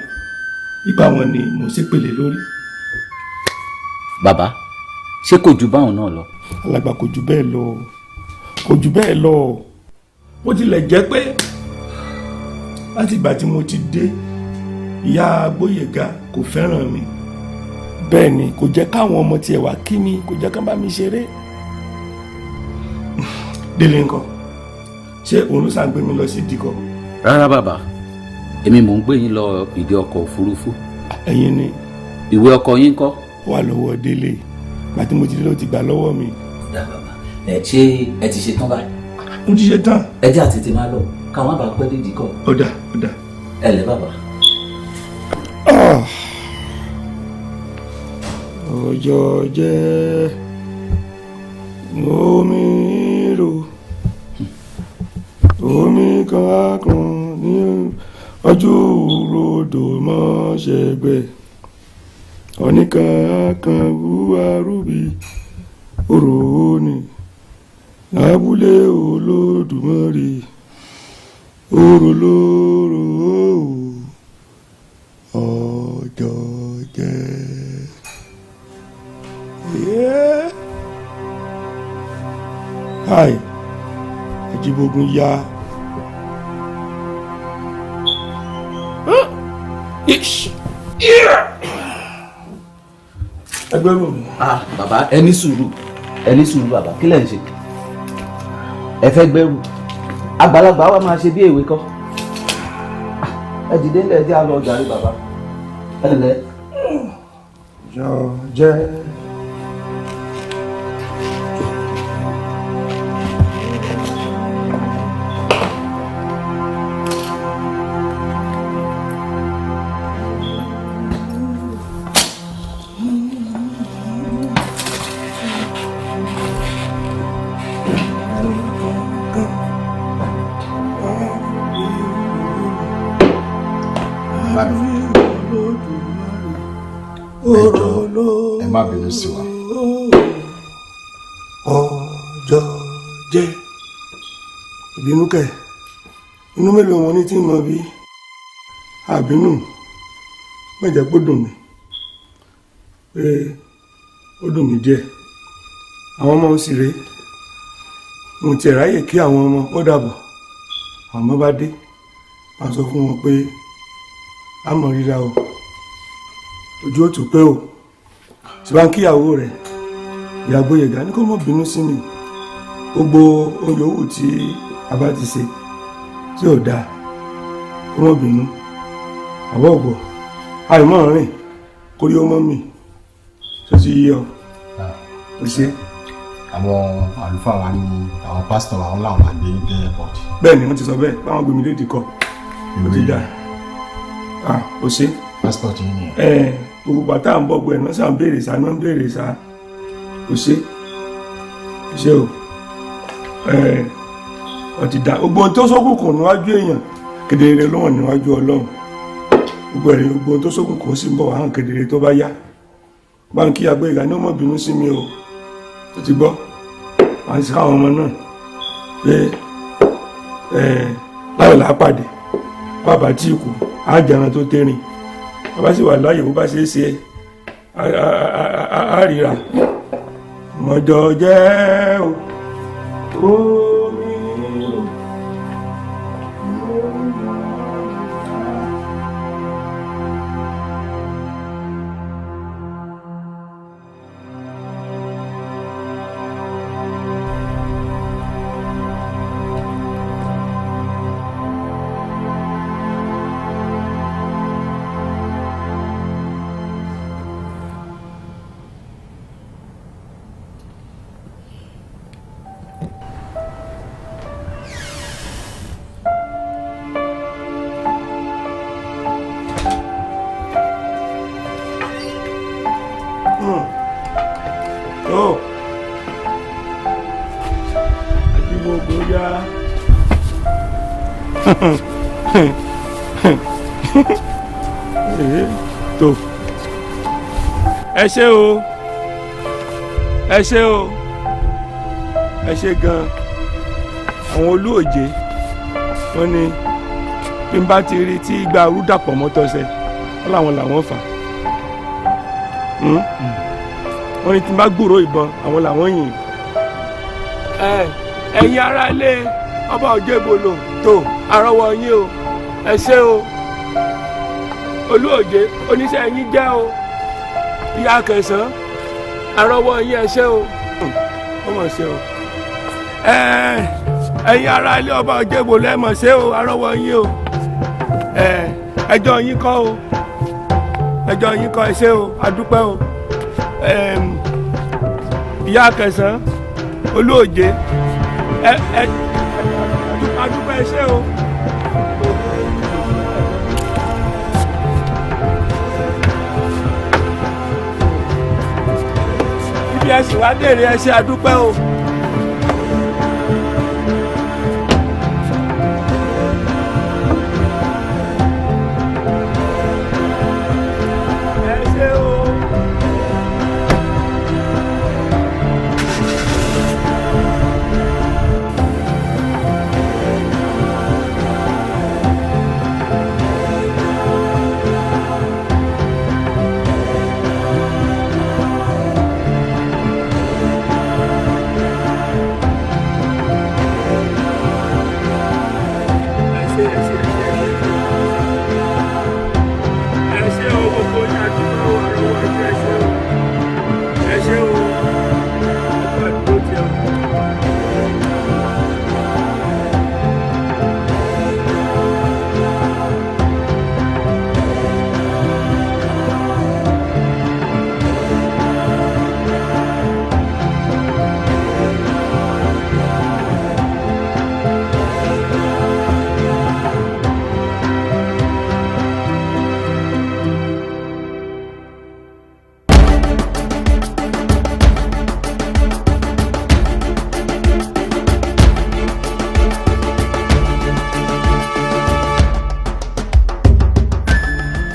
S13: ipa wọn ni mo ṣe pèlè lórí.
S18: bàbá ṣé kò ju báwọn náà lọ.
S13: alàgbà kò jù bẹ́ẹ̀ lọ kò jù bẹ́ẹ̀ lọ bó tilẹ̀ jẹ́ pé láti ìgbà tí mo ti dé ìyá Gbóyèga kò fẹ́ràn mi bẹ́ẹ̀ ni kò jẹ́ káwọn ọmọ tiẹ̀ wá kí mi kò jẹ́ ká bá mi ṣeré. Délé ńkọ́ ṣé òun ló ṣàgbé mi lọ sí ìdíkọ̀.
S18: rárá bàbá èmi mò ń gbé yín lọ ìdí ọkọ̀ òfurufú.
S13: ẹ̀yin ni.
S18: ìwé ọkọ̀ yín ńkọ́.
S13: wà lọ́wọ́ Délé gbàtí mo ti dé ló ti gbà lọ́wọ́ mi.
S18: ṣé ẹ ti ṣe tán báyìí.
S13: mo ti ṣe tán.
S18: ẹ jẹ́ àtètè máa lọ káwọn bá pẹ́ dé ìdíkọ̀.
S13: ó dà ó dà.
S18: ẹ lẹ́ bàbá.
S13: ọjọ́ jẹ́ omi rò omi kan kan ní ọjọ́ òrodò mọ́ ṣẹgbẹ́ ọ̀nìkan kan wúwa rúbi òrò ní abúlé Olódùmarè òrò lóró ọjọ́ jẹ́. Yeah. Hi, Ajibogun ya. Ẹgbẹ́rún mi.
S18: Bàbá ẹ ní sùúrù bàbá kí lẹ̀ ń ṣe ẹ fẹ́ gbẹ́rù àgbàlagbà wa máa ṣe bí èwe kọ́ ẹ dìde ńlẹ̀ jẹ́ àlọ́ ọjà rí bàbá ẹ lẹ́.
S13: Jọ jẹ́.
S2: ẹ má bínú sí wa.
S13: ọjọ́ jẹ́ ìbínú kẹ̀ inú mélòó wọn ní tí mo bí àbínú mẹ́jẹ̀ kó dùn mí pé ó dùn mí díẹ̀ àwọn ọmọ ń sì rèé mo ti ráyè kí àwọn ọmọ ó dàbọ̀ àwọn ọmọ bá dé máa sọ fún wọn pé a mọ̀ ríra o ojú ò tún pé o tí bá ń kíyàwó rẹ̀ ìyá Gbóyèga ní kó mọ̀ bínú sí mi gbogbo oúnjẹ owó tí a bá ti ṣe tí ò dáa kó mọ̀ bínú àwọ̀ ọ̀gbọ̀ àìmọ̀ rìn kórí ó mọ́ mi tó ti yí ọ tó ṣe.
S2: àwọn àlùfáà wa ní àwọn pásítọ̀ àwọn làwọn máa dé dé airport.
S13: bẹ́ẹ̀ ni wọ́n ti sọ bẹ́ẹ̀ báwọn gbé mi lédìí kọ́ ó ti dà ó ṣe.
S2: pásítọ̀ ti yín nìyẹn.
S13: gbogbo bàtà ń bọ̀ gbẹ̀ náà sàn béèrè sá náà ń béèrè sá ó ṣe o ó ti dà gbogbo ohun tó ṣókùnkùn níwájú èèyàn kedere ló wọ̀n níwájú Ọlọ́run gbogbo ẹ̀rí gbogbo ohun tó ṣókùnkùn ó sì ń bọ̀ wá hàn kedere tó bá yá báńkì Gbóyèga ní ọmọ bínú sí mi o ó ti gbọ́ wọ́n ti káwọn ọmọ náà pé láyọ̀ lápàdé bàbá tí kù á jẹran tó tẹ́rìn bàbá sì wà láyè bó bá ṣe é ṣe á ríra mọ̀jọ jẹ́ o.
S7: tó ẹ ṣé o ẹ ṣé o ẹ ṣé gan àwọn olóòjé wọ́n ní bí n bá ti rí tí igba arú dàpọ̀ mọ́tọ́sẹ̀ wọ́n làwọn fà wọ́n ní tí n bá gbúròó ìbọn àwọn làwọn yìn ẹ̀yin ará ilé ọba Òjébólò tó àrọ́wọ́ yín o ẹ ṣé o Olúòjé oníṣẹ́ yín jẹ́ o ìyá Kẹsàn-án àrọ́wọ́ yín ẹ ṣé o ó mọ̀ ṣe o ẹ̀yin ará ilé ọba Òjébólò ẹ mọ̀ ṣe o àrọ́wọ́ yín o ẹjọ́ yín kọ́ o ẹjọ́ yín kọ́ ẹ ṣé o adúpẹ́ o ìyá Kẹsàn-án Olúòjé adúpẹ́ ẹ ṣé o. ibi ẹ̀sìn wá dèrè ẹ ṣé adúpẹ́ o.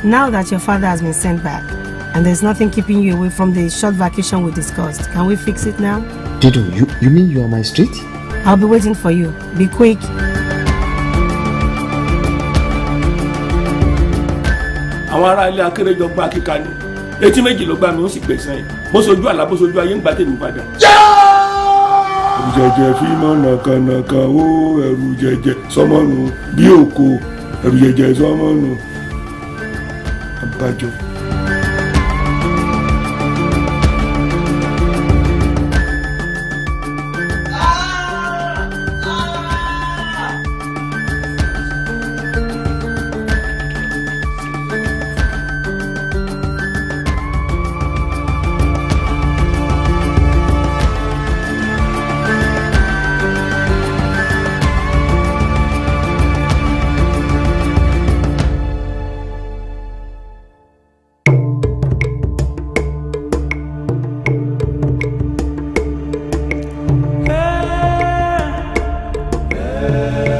S5: Now that your father has been sent back, and there's nothing keeping you away from the short vacation we discussed, can we fix it now?
S17: Dido, you mean you are my street?
S5: I'll be waiting for you. Be quick.
S7: Àwọn ará ilé Akérèjọ gba kíka ni etí méjì ló gbà mí ó sì gbẹ̀san yìí bó sojú àlá bó sojú ayé ń gba tèmi padà. ẹrù jẹjẹ fímọ nàkànàkàn ó ẹrù jẹjẹ sọmọnù bí òkò ẹrù jẹjẹ sọmọnù abájọ.
S19: Yeah.